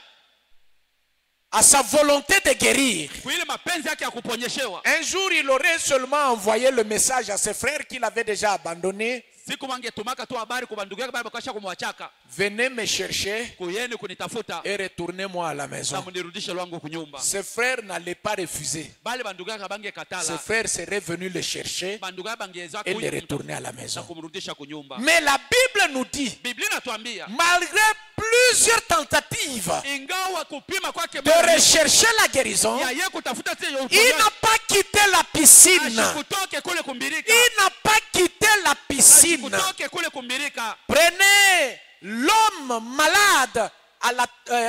à sa volonté de guérir, kuile mapenzi yake ya kuponyeshewa, un jour il aurait seulement envoyé le message à ses frères qu'il avait déjà abandonnés. siku mangetumaka tu habari kwa ndugu yake baba kasha kumwachaka. Venez me chercher Kuyeni kunitafuta et retournez-moi à la na maison. mnirudishe lwangu kunyumba. Ses frères n'allaient pas refuser. Bale bandugu yake bange Ses katala. frères seraient venus le chercher Bandugu yake bangeza et le retourner à la na maison. kumrudisha kunyumba. Mais la Bible nous dit, Biblia inatuambia malgré plusieurs tentatives ingawa kupima kwake de rechercher la guérison, ya yeye kutafuta tena il n'a pas quitté la piscine. kutoke kule kumbirika. Il n'a pas quitté la piscine. Kutoke kule kumbirika. Prenez l'homme malade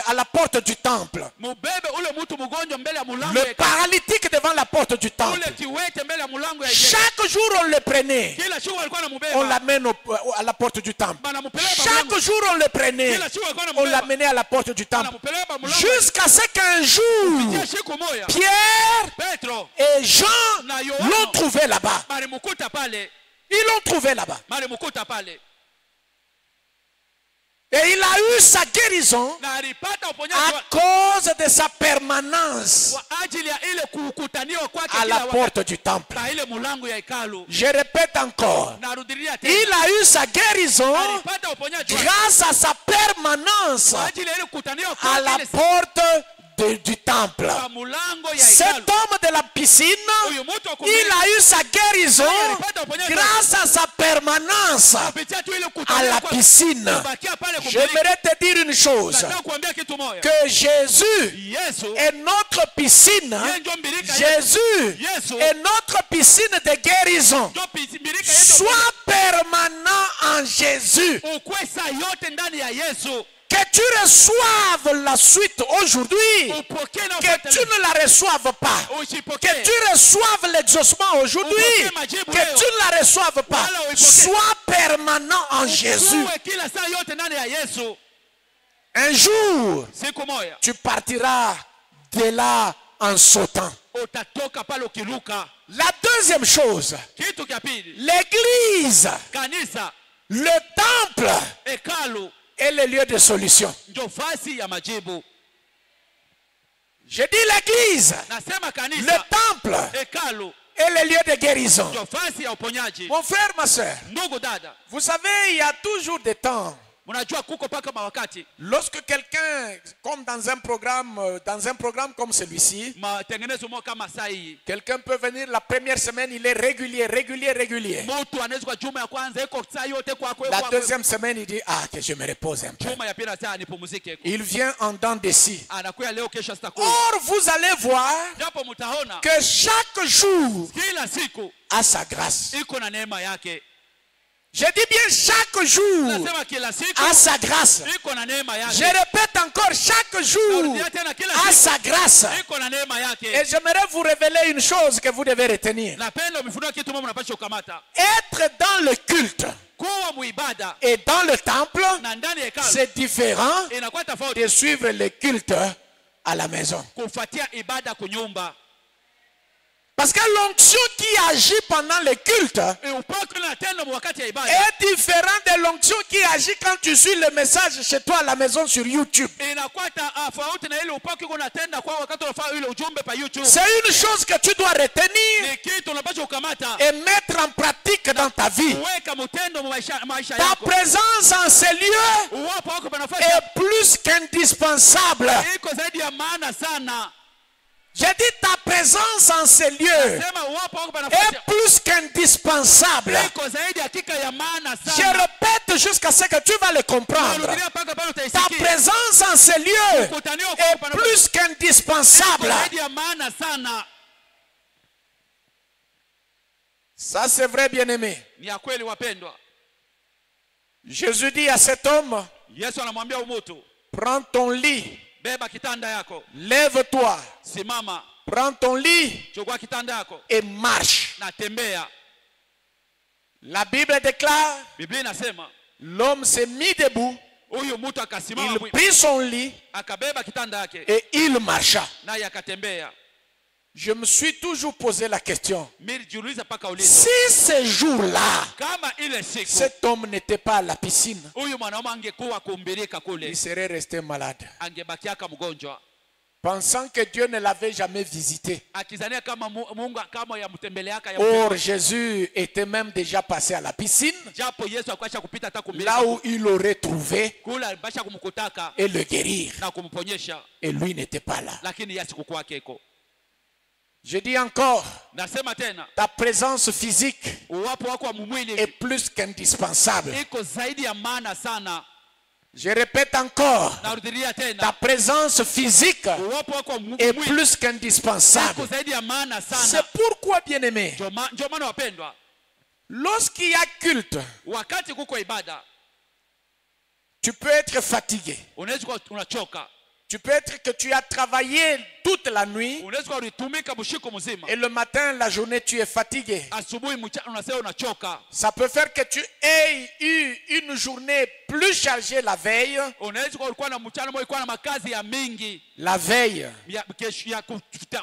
à la porte du temple. mubebe ule mtu mgonjwa mbele ya mulango Le ya hekalu. paralytique devant la porte du temple. Ule kiwete mbele ya mulango ya hekalu. Chaque jour on le prenait. Kila siku walikuwa On wanamubeba. l'amène à la porte du temple. Banamupeleka Chaque mulango. jour on le prenait. Kila siku walikuwa On wanamubeba. l'amenait à la porte du temple. Banamupeleka mulango. Jusqu'à ce qu'un jour, Kufikia siku moja Pierre Petro et Jean na Yohana l'ont trouvé là-bas. balimukuta pale. Ils l'ont trouvé là-bas. Balimukuta pale. Et il a eu sa guérison Na alipata à uponyaji cause de sa permanence kwa ajili ya ile kukutaniwa kwake à kila la wakati porte du temple. na ile mulango ya hekalu. Je répète encore. Narudilia Il tena. a eu sa guérison Alipata uponyaji grâce à sa permanence kwa ajili ya ile kukutaniwa à la kwake porte du temple. kwa mulango ya Cet hekalu. homme de la piscine, Huyu mtu wa il kumbili a eu sa guérison alipata uponyaji grâce à sa permanence kupitia tu ile à kukutaniwa la kwake. piscine. Kubakia pale kumbili. J'aimerais te dire une chose, Nataka kuambia kitu moja. que Jésus Yesu est notre piscine. yeye ndio mbilika yetu. Jésus Yesu est notre piscine de guérison. ndio mbilika yetu. Sois permanent en Jésus. Ukwe saa yote ndani ya Yesu. Que tu reçoives la suite aujourd'hui. Upokee na Que tu ne la reçoives pas. usipokee. Que tu reçoives l'exaucement aujourd'hui. Upokee majibu Que leo. tu ne la reçoives pas. Wala uipokee. Sois permanent en Jésus. Uwe kila saa yote ndani ya Yesu. Un jour, Siku moja tu partiras de là en sautant. utatoka pale ukiruka. La deuxième chose, Kitu cha pili, l'église, kanisa, le temple hekalu est le lieu de solution. ndio fasi ya majibu. Je dis l'église, Nasema le kanisa, temple hekalu est le lieu de guérison. ndio fasi ya uponyaji. Mon frère, ma soeur, Ndugu dada, vous savez, il y a toujours des temps. mnajua kuko paka mawakati Lorsque quelqu'un, comme dans un programme comme celui-ci, matengenezo mo kama saa hii, quelqu'un peut venir la première semaine, il est régulier. mtu anaweza kwa juma ya kwanza iko saa yote kwako. La deuxième semaine, il dit, ah, que je me repose un peu. Juma ya pili saa nipumzike. Il vient en dents de scie. Anakuya leo kesho sitakuwa. Or, vous allez voir Japo mtaona que chaque jour kila siku a sa grâce. iko na neema yake. Je dis bien chaque jour Nasema kila siku a sa grâce. iko na neema Je yake. répète encore, chaque jour Narudia tena kila a siku sa grâce. iko na neema Et yake. j'aimerais vous révéler une chose que vous devez retenir. Napenda umefunua kitu mmoja mnapaswa kukamata. Être dans le culte Kuwa muibada et dans le temple, na ndani ya hekalu c'est différent inakuwa tofauti de suivre le culte à la maison. kufuatia ibada kunyumba. Parce que l'onction qui agit pendant le culte Upako na tendo wakati ya ibada est différent de l'onction qui agit quand tu suis le message chez toi à la maison sur YouTube. inakuwa tofauti na ile upako iko natenda kwa wakati unafanya ile ujumbe pa YouTube. C'est une chose que tu dois retenir Ni kitu unapaswa kukamata et mettre en pratique dans ta vie. uweka mtendo maisha Ta yako. présence en ces lieux Uwapo wako pa nafasi est plus qu'indispensable. iko zaidi ya maana sana. J'ai dit ta présence en ces lieux Sema uwapo wako pa est nafasi plus qu'indispensable. iko zaidi hakika ya maana Je sana. répète jusqu'à ce que tu vas le comprendre. Narudia paka pale Ta utaisikia. présence en ces lieux Mkutanio est kwa plus iko qu'indispensable. zaidi ya maana sana. Ça c'est vrai, bien-aimé. Ni ya kweli wapendwa. Jésus dit à cet homme, Yesu anamwambia umutu, prends ton lit, beba kitanda yako, lève-toi, simama, prends ton lit chukua kitanda yako et marche. na tembea. La Bible déclare, Biblia inasema l'homme s'est mis debout, huyu mtu akasimama, il prit son lit akabeba kitanda yake et il marcha. naye akatembea. Je me suis toujours posé la question, Mimi jiuliza paka ulizo, si ce jour-là, kama ile siku cet homme n'était pas à la piscine, huyu mwanaume angekuwa kumbirika kule, il serait resté malade, angebakiaka mgonjwa, pensant que Dieu ne l'avait jamais visité. akizania kama Mungu kama yamtembeleaka ya Or, Jésus était même déjà passé à la piscine, japo Yesu akwacha kupita hata kumbirika là où il aurait trouvé kule, alibasha kumkutaka et le guérir. na kumponyesha, Et lui n'était pas là. lakini yeye sikukuwa keko. Je dis encore, Nasema tena, ta présence physique uwapo wako wa mwili est plus qu'indispensable. iko zaidi ya maana sana. Je répète encore, Narudia ta tena, présence physique uwapo wako wa est mwili plus iko qu'indispensable. zaidi ya maana C'est sana. pourquoi, bien-aimé, Ndio maana wapendwa, lorsqu'il y a culte, wakati kuko ibada Tu peux être fatigué. unaweza kuwa unachoka, Tu peux être que tu as travaillé toute la nuit unaweza kuwa ulitumika usiku mzima, et le matin, la journée, tu es fatigué. asubuhi unasema unachoka. Ça peut faire que tu aies eu une journée plus chargée la veille. Unaweza kuwa ulikuwa na mchana mmoja ulikuwa na makazi ya mingi La veille. ya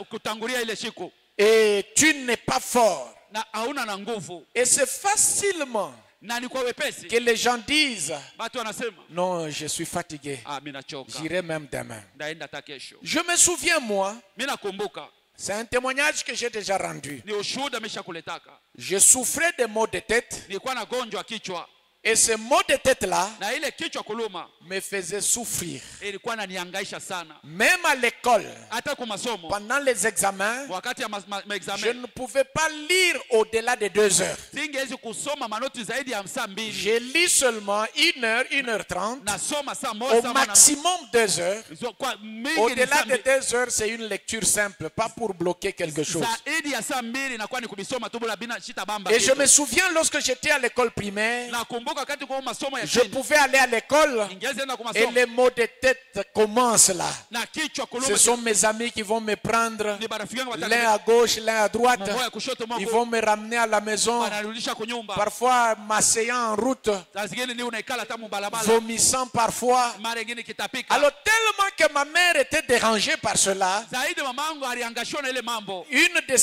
kutangulia ile siku, Et tu n'es pas fort. na hauna na nguvu, Et c'est facilement na ni kwa wepesi que les gens disent, watu wanasema non, je suis fatigué. mimi nachoka, J'irai même demain. ndaenda hata kesho. Je me souviens, moi, Mimi nakumbuka, c'est un témoignage que j'ai déjà rendu. ni ushuhuda nimeshakuletaka. Je souffrais de maux de tête. Nilikuwa na gonjwa kichwa, Et ce maux de tête-là na ile kichwa kuluma me faisait souffrir. ilikuwa inanihangaisha sana. Même à l'école, Hata kwa masomo, pendant les examens, wakati ya je examen, ne pouvais pas lire au-delà de 2 heures. singewezi kusoma manoti zaidi ya saa 2. Je lis seulement 1 heure, 1h30. Nasoma saa Au moja, maximum 2 heures. kwa mingi ni Au-delà saa de 2. 2 heures, c'est une lecture simple, pas pour bloquer quelque chose. Zaidi ya saa 2 inakuwa ni kubisoma tu bila bina shita bamba. Et je me souviens lorsque j'étais à l'école primaire, Nakumbuka wakati kwa masomo ya je chini, pouvais aller à l'école ingeweza enda kwa et masomo les maux de tête commencent là. na kichwa kuluma. Ce sont mes amis qui vont me prendre, Ni marafiki yangu l'un à gauche, l'un à droite. mmoja kushoto Ils mmoja vont me ramener à la maison, wanarudisha kunyumba. parfois m'asseyant en route, Saa zingine ni unaikala hata mbalabala, vomissant parfois. mara nyingine kitapika. Alors tellement que ma mère était dérangée par cela, Zaidi mamangu aliangashwa na ile mambo. une de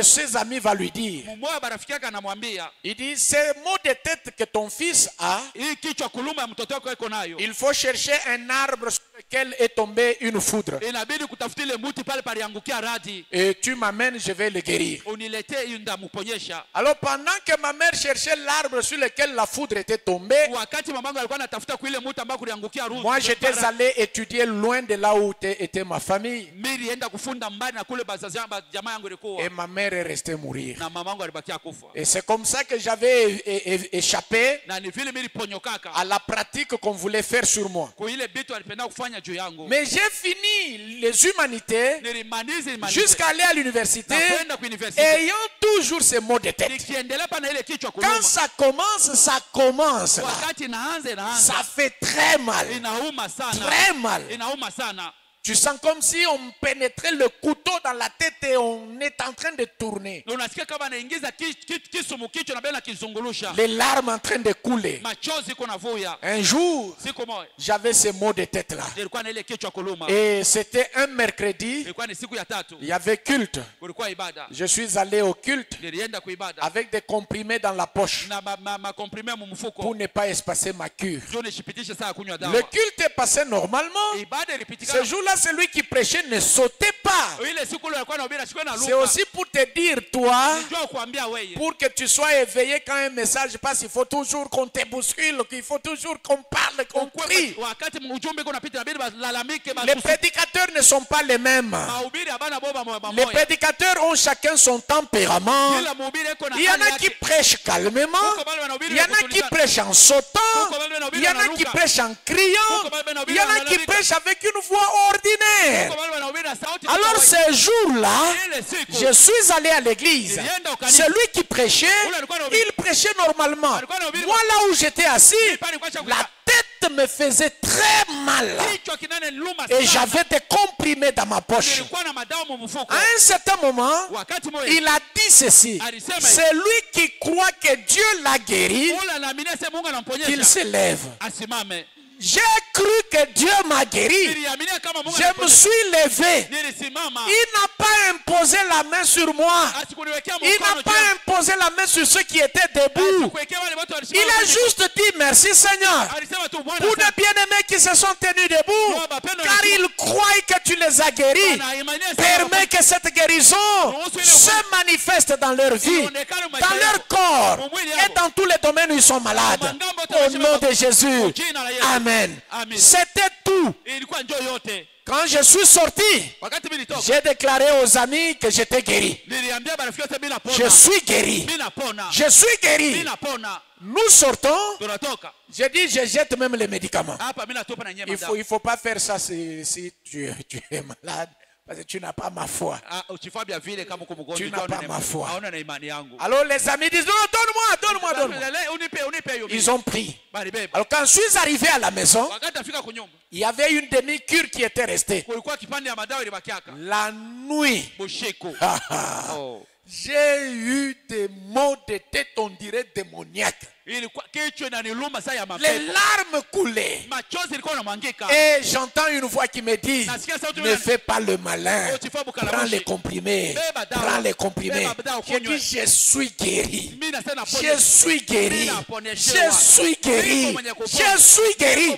ses amis va lui dire, Mmoja barafiki yake anamwambia, il dit, ces maux de tête que ton fils a, hii kichwa kuluma ya mtoto wako iko nayo, il faut chercher un arbre sur lequel est tombée une foudre. inabidi kutafuta ile mti pale paliangukia radi, Et tu m'amènes, je vais le guérir. uniletee hiyo ndamuponyesha. Alors pendant que ma mère cherchait l'arbre sur lequel la foudre était tombée, Wakati mamangu alikuwa anatafuta kwa ile mti ambao kuliangukia radi, moi j'étais allé étudier loin de là où était ma famille. mimi nilienda kufunda mbali na kule bazazi jamaa yangu ilikuwa, Et ma mère est restée mourir. na mamangu alibakia kufa. Et c'est comme ça que j'avais échappé Na ni vile mimi niliponyokaka à la pratique qu'on voulait faire sur moi. kwa ile bitu alipenda kufanya juu yangu. Mais j'ai fini les humanités Nilimaliza jusqu'à aller à l'université na kwenda kwa university, ayant toujours ces maux de tête. nikiendelea pana ile kichwa Quand kuluma. ça commence là. Wakati inaanza Ça fait très mal. inauma sana, Très mal. inauma sana. Tu sens comme si on pénétrait le couteau dans la tête et on est en train de tourner. Unasikia kama anaingiza kisu mkichwa na bena kizungulusha, Les larmes en train de couler. machozi iko navuya. Un jour, Siku moja j'avais ces maux de tête là. nilikuwa na ile kichwa kuluma, Et c'était un mercredi. ilikuwa ni siku ya tatu, Il y avait culte. kulikuwa ibada. Je suis allé au culte Nilienda kuibada avec des comprimés dans la poche na makomprime mu mfuko pour ne pas espacer ma cure. ndio nishipitishe saa kunywa Le dawa. culte est passé normalement. Ibada ilipitika. Ce jour-là, celui qui prêchait ne sautait pas. Ile siku ile alikuwa anahubiri ashikwe na C'est luka. aussi pour te dire, toi, Njoo kuambia wewe, pour que tu sois éveillé quand un message passe, il faut toujours qu'on te bouscule, qu'il faut toujours qu'on parle, qu'on crie. wakati ujumbe uko unapita inabidi balalamike, Les prédicateurs ne sont pas les mêmes. mahubiri habana boba Les moja. prédicateurs ont chacun son tempérament. Kila mhubiri iko na Il y en hali a qui yake. prêchent calmement. Il y en a qui prêchent en sautant. Il y en a qui prêchent en criant. Il y en a qui prêchent avec une voix ordinaire. Alors ce jour-là, je suis allé à l'église. Celui qui prêchait, il prêchait normalement. Moi là où j'étais assis, la tête me faisait très mal. Et j'avais des comprimés dans ma poche. À un certain moment, il a dit ceci. C'est lui qui croit que Dieu l'a guéri, qu'il se lève. J'ai cru que Dieu m'a guéri. Je me suis levé. Il n'a pas imposé la main sur moi. Il n'a pas imposé la main sur ceux qui étaient debout. Il a juste dit merci Seigneur pour les bien-aimés qui se sont tenus debout, car ils croient que tu les as guéris. Permets que cette guérison se manifeste dans leur vie, dans leur corps et dans tous les domaines où ils sont malades. Au nom de Jésus. Amen. C'était tout. Quand je suis sorti, j'ai déclaré aux amis que j'étais guéri. Je suis guéri. Je suis guéri. Nous sortons. J'ai dit, je jette même les médicaments. Il faut pas faire ça si tu es malade. Parce que tu n'as pas ma foi. Tu n'as pas ma foi. Alors les amis disent, non, donne-moi. Ils ont pris. Alors quand je suis arrivé à la maison, il y avait une demi-cure qui était restée. La nuit, j'ai eu des maux de tête, on dirait démoniaques. Les larmes coulaient. Et j'entends une voix qui me dit, ne fais pas le malin. Prends les comprimés. Prends les comprimés. J'ai dit, je suis guéri. Je suis guéri. Je suis guéri. Je suis guéri.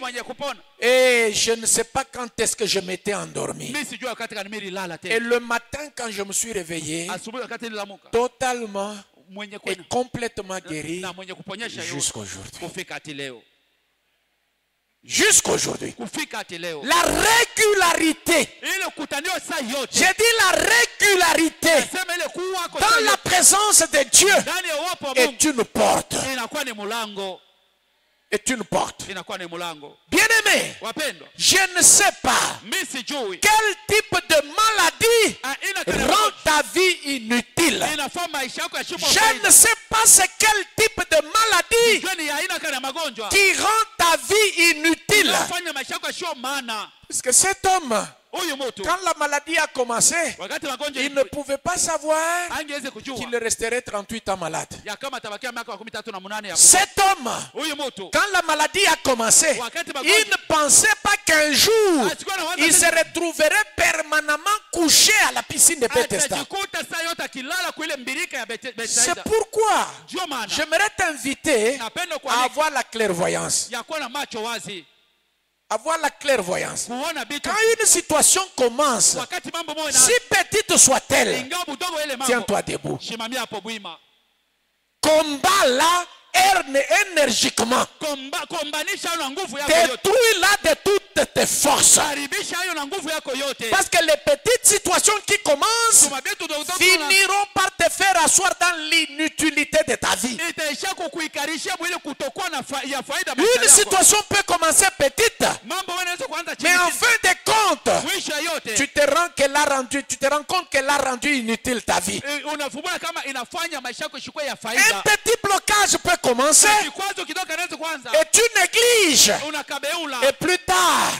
Et je ne sais pas quand est-ce que je m'étais endormi. Et le matin, quand je me suis réveillé, totalement et complètement guéri jusqu'aujourd'hui. Jusqu'aujourd'hui. La régularité. J'ai dit la régularité dans la présence de Dieu est une porte. Est une porte. Bien-aimé, je ne sais pas quel type de maladie rend ta vie inutile. Je ne sais pas c'est quel type de maladie qui rend ta vie inutile. Parce que cet homme, quand la maladie a commencé, il ne pouvait pas savoir qu'il resterait 38 ans malade. Cet homme, quand la maladie a commencé, il ne pensait pas qu'un jour, il se retrouverait permanemment couché à la piscine de Bethesda. C'est pourquoi j'aimerais t'inviter à avoir la clairvoyance. Avoir la clairvoyance. Quand une situation commence, si petite soit-elle, tiens-toi debout. Combat-la énergiquement. Détruis-la de toutes tes forces. Parce que les petites situations qui commencent finiront par te faire asseoir dans l'inutilité de ta vie. Une situation peut commencer petite, mais en fin de compte, tu te rends compte qu'elle a rendu inutile ta vie. Un petit blocage peut commencer et tu négliges. Et plus tard,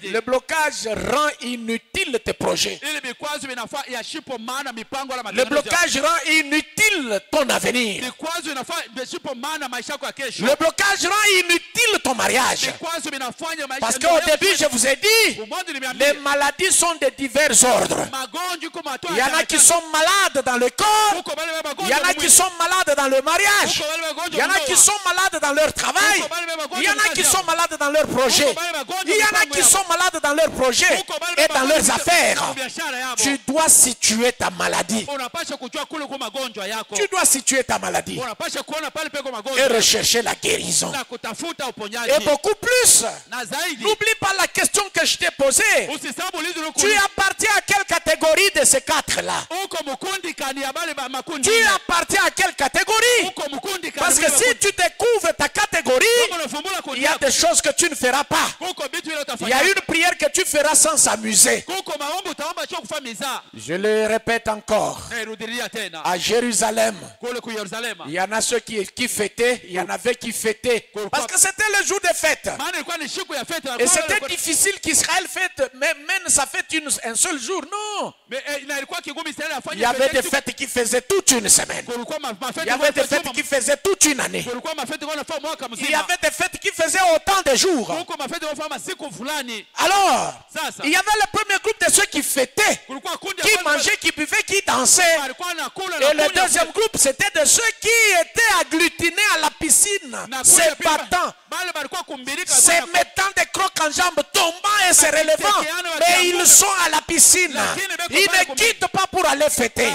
le blocage rend inutile tes projets. Le blocage rend inutile ton avenir. Le blocage rend inutile ton mariage. Parce qu'au début, je vous ai dit, les maladies sont de divers ordres. Il y en a qui sont malades dans le corps. Il y en a qui sont malades dans le mariage. Il y en a qui sont malades dans leur travail. Il y en a qui sont malades dans leurs projets. Il y en a qui sont malades dans leurs projets et dans leurs affaires. Tu dois situer ta maladie. Tu dois situer ta maladie et rechercher la guérison. Et beaucoup plus. N'oublie pas la question que je t'ai posée. Tu appartiens à quelle catégorie de ces quatre-là? Tu appartiens à quelle catégorie? Parce que si tu découvres ta catégorie, il y a des choses que tu ne feras pas. Il y a une prière que tu feras sans s'amuser. Je le répète encore. À Jérusalem, il y en a ceux qui fêtaient, il y en avait qui fêtaient. Parce que c'était le jour des fêtes. Et c'était difficile qu'Israël fête, mène sa fête un seul jour. Non. Il y avait des fêtes qui faisaient toute une semaine. Il y avait des fêtes qui faisaient toute une année. Il y avait des fêtes qui faisaient autant de jours. Alors, il y avait le premier groupe de ceux qui fêtaient, qui mangeaient, qui buvaient, qui dansaient. Et le deuxième groupe, c'était de ceux qui étaient agglutinés à la piscine, se battant, se mettant des crocs en jambes, tombant et se relevant. Mais ils sont à la piscine. Ils ne quittent pas pour aller fêter.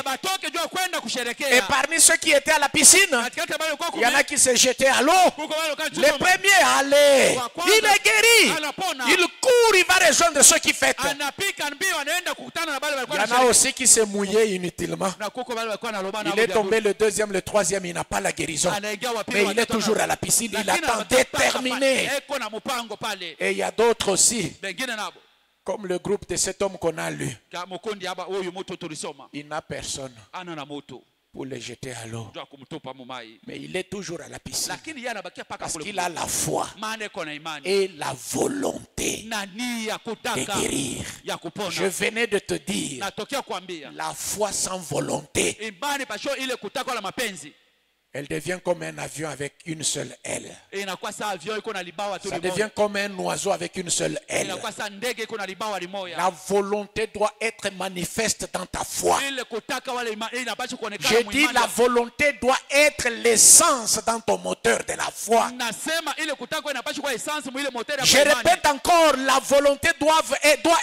Et parmi ceux qui étaient à la piscine, il y en a qui se jetaient à l'eau. Les premiers, allez, il est guéri. Il court, il va rejoindre ceux qui fêtent. Il y en a aussi qui se mouillaient inutilement. Il est tombé le deuxième, le troisième, il n'a pas la guérison. Mais il est toujours à la piscine, il attend déterminé. Et il y a d'autres aussi, comme le groupe de cet homme qu'on a lu. Il n'a personne pour le jeter à l'eau. ndio kumtupa mumai. Mais il est toujours à la piscine. Lakini yeye anabakia paka Parce kule. qu'il a la foi Maana iko na imani. et la volonté Na nia de kutaka guérir. ya kupona. Je venais de te dire, Natokea kuambia. la foi sans volonté, Imani pasho ile kutaka la mapenzi. elle devient comme un avion avec une seule aile. Inakuwa saa avion iko na libawa tu Ça limoja. devient comme un oiseau avec une seule aile. Inakuwa saa ndege iko na libawa limoja. La volonté doit être manifeste dans ta foi. Ile kutaka wale imani inapaswa kuonekana Je muimani. dis la volonté doit être l'essence dans ton moteur de la foi. Nasema ile kutaka inapaswa kuwa essence mwile moteur ya Je imani. répète encore, la volonté doit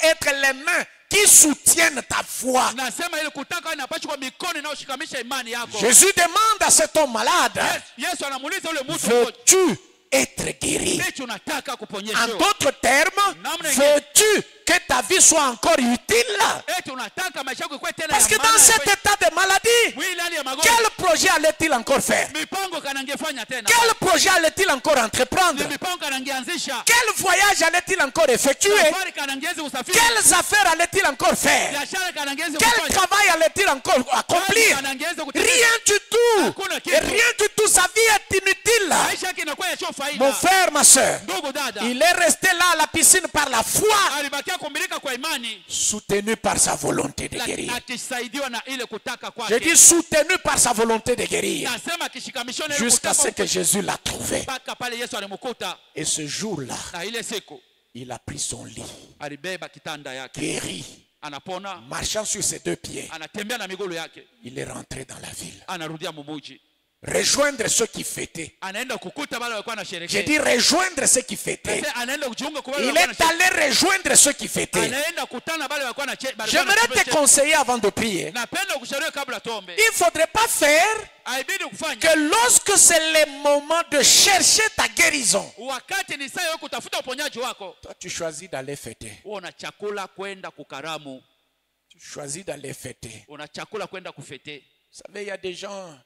être les mains qui soutiennent ta foi. Nasema ile kutaka inapaswa kuwa mikono inayoshikamisha imani yako. Jésus demande à cet homme malade, Yesu anamuuliza yule mtu, veux-tu être guéri? eti unataka En kuponyeshwa? d'autres termes, veux-tu que ta vie soit encore utile? Eti unataka maisha yako ikuwe tena Parce que ya maana dans cet état de maladie, mwili hali ya magonjwa. quel projet allait-il encore faire? Mipango kanangefanya tena. Quel projet allait-il encore entreprendre? Ni mipango kanangeanzisha. Quel voyage allait-il encore effectuer? Safari kanangezi usafiri. Quelles affaires allait-il encore faire? Biashara kanangezi Quel kufanya. travail allait-il encore accomplir? Kanangezi kutenda. Rien du tout. Hakuna kitu. Et rien du tout. Sa vie est inutile. Maisha yake inakuwa yasio faida. Mon frère, ma soeur, Ndugu dada, il est resté là à la piscine par la foi, alibakia kumilika kwa imani, soutenu par sa volonté de guérir. akisaidiwa na ile kutaka Je dis kwake. soutenu par sa volonté de guérir. Nasema akishikamishwa na ile Jusqu'à ce kutaka que Jésus l'a trouvé. mpaka pale Yesu alimkuta. Et ce jour-là, Na ile siku il a pris son lit, alibeba kitanda yake, guéri, anapona, marchant sur ses deux pieds. anatembea na miguu yake, Il est rentré dans la ville. anarudia mumuji, Rejoindre ceux qui fêtaient. anaenda kukuta wale walikuwa J'ai wanasherehekea. dit rejoindre ceux qui fêtaient. Sasa anaenda kujiunga kwa wale Il walikuwa est allé rejoindre ceux qui fêtaient. anaenda kutana wale walikuwa na J'aimerais te conseiller avant de prier. Napenda kushauriwa kabla tuombe. Il ne faudrait pas faire Haibidi kufanya que lorsque c'est le moment de chercher ta guérison, wakati ni saa ya kutafuta uponyaji wako, toi tu choisis d'aller fêter. una chakula kwenda kukaramu, Tu choisis d'aller fêter. una chakula kwenda kufete. Vous savez, il y a des gens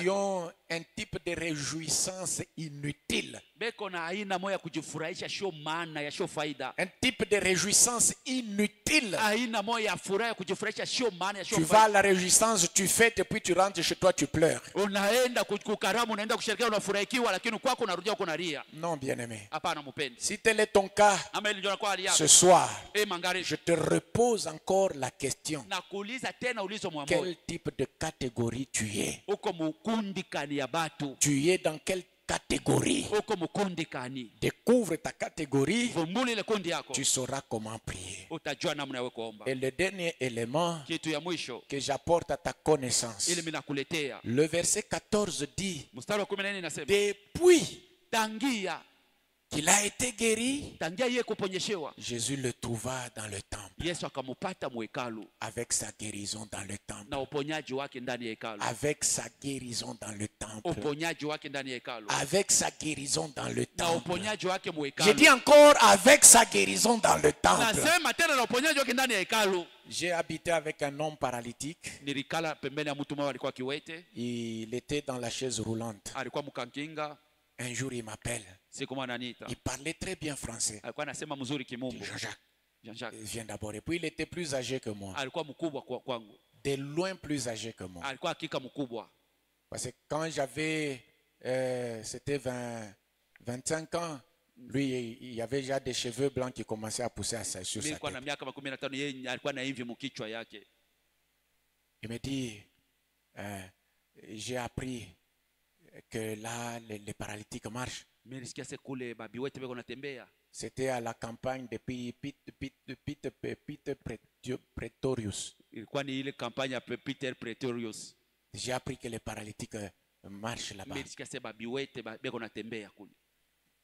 qui ont un type de réjouissance inutile. Beko na aina moja kujifurahisha sio maana ya sio faida. Un type de réjouissance inutile. Aina moja ya furaha kujifurahisha sio maana ya sio Tu vas à faida. la réjouissance, tu fêtes et puis tu rentres chez toi, tu pleures. Unaenda kukaramu, unaenda kusherehekea, unafurahikiwa, lakini kwako unarudia uko nalia. Non, bien-aimé. Hapana mpenzi. Si tel est ton cas, Ama ile ndio kwa hali yako. ce soir, Mangari. je te repose encore la question. Na kuuliza tena ulizo mwa moyo. Quel type de catégorie tu es? Uko mukundi kani ya batu. Tu es dans quelle catégorie? Uko mukundi kani. Découvre ta catégorie, Vumbuli ile kundi yako. tu sauras comment prier. Utajua namna ya kuomba. Et le dernier élément Kitu ya mwisho que j'apporte à ta connaissance, ili mimi nakuletea. le verset 14 dit, Mstari wa 14 inasema depuis tangia qu'il a été guéri, yeye kuponyeshewa, Jésus le trouva dans le temple, Yesu akamupata mwekalu avec sa guérison dans le temple, na uponyaji wake ndani ya hekalu. avec sa guérison dans le temple, Uponyaji wake ndani ya hekalu. avec sa guérison dans le Na temple. uponyaji wake Je mwekalu. dis encore avec sa guérison dans le temple. Nasema tena na uponyaji wake ndani ya hekalu. J'ai habité avec un homme paralytique. Nilikala pembeni ya mtu mmoja alikuwa kiwete, Il était dans la chaise roulante. alikuwa mkankinga. Un jour, il m'appelle. Siku moja ananiita. Il parlait très bien français. Alikuwa anasema mzuri kimumbu. Jean-Jacques vient d'abord. Et puis, il était plus âgé que moi. Alikuwa mkubwa kwangu. De loin plus âgé que moi. Alikuwa hakika mkubwa. Parce que quand j'avais, c'était 25 ans, lui, il y avait déjà des cheveux blancs qui commençaient à pousser sur sa Nilikuwa na tête. miaka 15, yeye alikuwa na hivi mkichwa yake. Il me dit, j'ai appris que là, les paralytiques marchent. Mimi nisikia se kule babiwete beko natembea. C'était à la campagne depuis Peter Pretorius. Ilikuwa ni ile kampanya ya Peter Pretorius. J'ai appris que les paralytiques marchent là-bas. Mimi nisikia se babiwete beko natembea kule.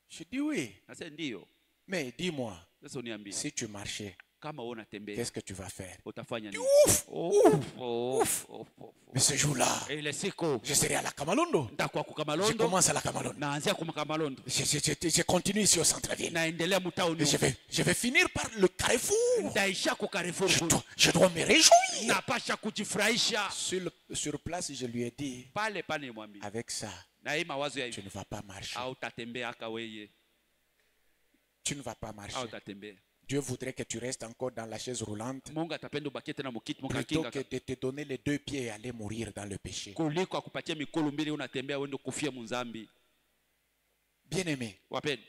Je dis oui. Sasa ndio. Mais dis-moi, Sasa uniambie. si tu marchais, Kama wewe unatembea, qu'est-ce que tu vas faire? utafanya nini? Ouf! Mais ce jour-là, Ile siku je serai à la Kamalondo. nitakuwa Je kukamalondo. commence à la Kamalondo. Naanzia kukamalondo. Je continue ici au centre-ville. Naendelea mtaoni. Et je vais finir par le carrefour. Nitaisha kukarefuru. Je dois me réjouir. Napasha kujifurahisha. Sur place, je lui ai dit, Pale pale mwambie. avec ça, Na hii mawazo ya tu hivi. ne vas pas marcher. Au tatembea aka weye. Tu ne vas pas marcher. Au tatembea. Dieu voudrait que tu restes encore dans la chaise roulante Mungu atapenda ubakie tena mukiti plutôt mukakinga que de te donner les 2 pieds et aller mourir dans le péché. kuliko akupatia mikono mbili unatembea uende kufia munzambi. Bien-aimé, Wapenda,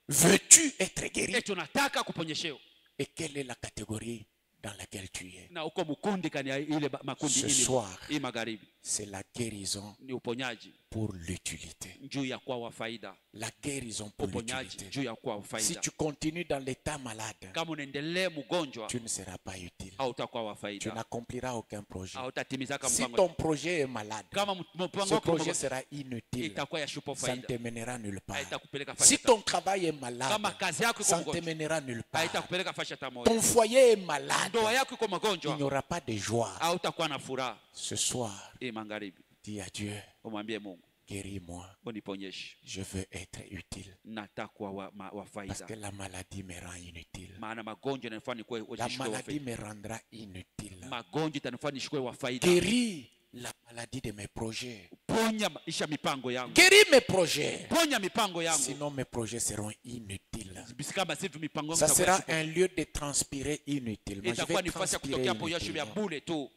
veux-tu être guéri? eti unataka kuponyesheo Et quelle est la catégorie dans laquelle tu es? na uko mkundi kani ya ile makundi Ce ile soir, hii magharibi, c'est la guérison ni uponyaji pour l'utilité. juu ya kuwa wa faida, La guérison pour uponyaji l'utilité. juu ya kuwa wa Si faida. tu continues dans l'état malade, Kama unaendelea mgonjwa tu ne seras pas utile. hautakuwa wa Tu faida, n'accompliras aucun projet. hautatimizaka Si mpango. ton projet est malade, Kama mpango ce wako projet sera inutile. itakuwa ya shupo Ça ne faida, te mènera nulle part. haitakupeleka Si faida. ton travail est malade, Kama kazi yako ça iko ne te mgonjwa mènera nulle part. haitakupeleka fasha tamoja. Ton foyer est malade, Ndoa yako iko il n'y mgonjwa aura pas de joie. hautakuwa na furaha. Ce soir, Hii magharibi dis à Dieu, umwambie Mungu, guéris-moi. uniponyeshe, Je veux être utile. nataka kuwa wa Parce faida, que la maladie me rend inutile. maana magonjwa yananifanya nikuwe La nishikwe wa maladie faida. me rendra inutile. Magonjwa itanifanya nishikwe wa faida. Guéris la maladie de mes projets. Ponya isha mipango yangu, Guéris mes projets. ponya mipango yangu. Sinon mes projets seront inutiles. Bisi kama sivyo mipango yangu Ça itakuwa sera un lieu de transpirer inutilement. Je itakuwa vais ni fasi ya transpirer kutokea hapo jasho vya inutilement. bure tu.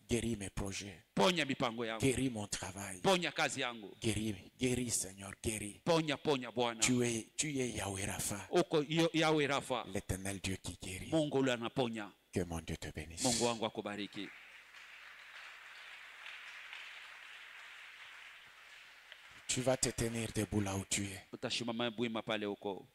Guéris mes projets. Ponya mipango yangu, Guéris mon travail. ponya kazi yangu, Guéris, guéris Seigneur, guéris. ponya Bwana. Tu es Yahweh Rapha, Uko Yawe Rafa, l'éternel Dieu qui guérit. Mungu ule anaponya. Que mon Dieu te bénisse. Mungu wangu akubariki. Tu vas te tenir debout là où tu es. Utashimama bwima pale huko.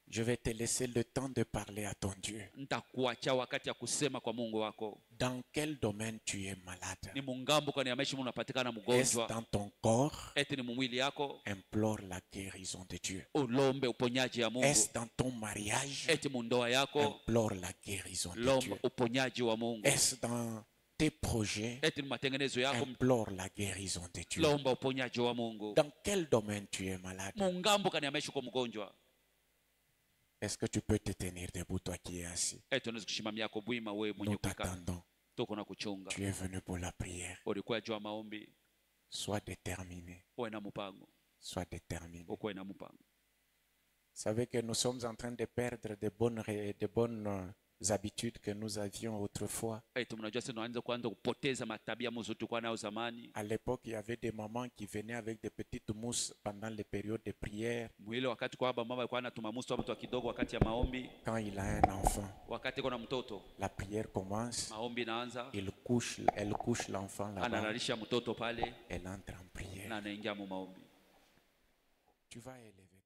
Je vais te laisser le temps de parler à ton Dieu. Nitakuacha wakati ya kusema kwa Mungu wako. Dans quel domaine tu es malade? Ni mungambo kani ya maisha unapatikana Est-ce mgonjwa? dans ton corps? Eti ni mwili yako? Implore la guérison de Dieu. Ulombe uponyaji ya Mungu. Est-ce dans ton mariage? Eti mundoa yako? Implore la guérison de Lomba Dieu. uponyaji wa Mungu. Est-ce dans tes projets? Eti ni matengenezo yako? Implore la guérison de Dieu. Lomba uponyaji wa Mungu. Dans quel domaine tu es malade? Mungambo kani ya maisha uko mgonjwa? Est-ce que tu peux te tenir debout, toi qui es assis? Eti unaweza kushimamia yako bwima wewe mwenye Nous kukaa. t'attendons. Tuko na kuchunga. Tu es venu pour la prière. Ulikuwa jua maombi, Sois déterminé. uwe na mpango. Sois déterminé. Ukuwe na mpango. Vous savez que nous sommes en train de perdre de bonnes habitudes que nous avions autrefois. Eti mnajua sasa tunaanza kuanza kupoteza matabia mzuri tulikuwa nayo zamani. À l'époque, il y avait des mamans qui venaient avec des petites mousses pendant les périodes de prière. Mwile wakati kwa baba mama alikuwa anatuma musto mtu kidogo wakati ya maombi, Quand il a un enfant, wakati kuna mtoto la prière commence. maombi inaanza, Elle couche l'enfant là-bas. analalisha mtoto pale Elle entre en prière. na anaingia mu maombi. Tu vas élever ta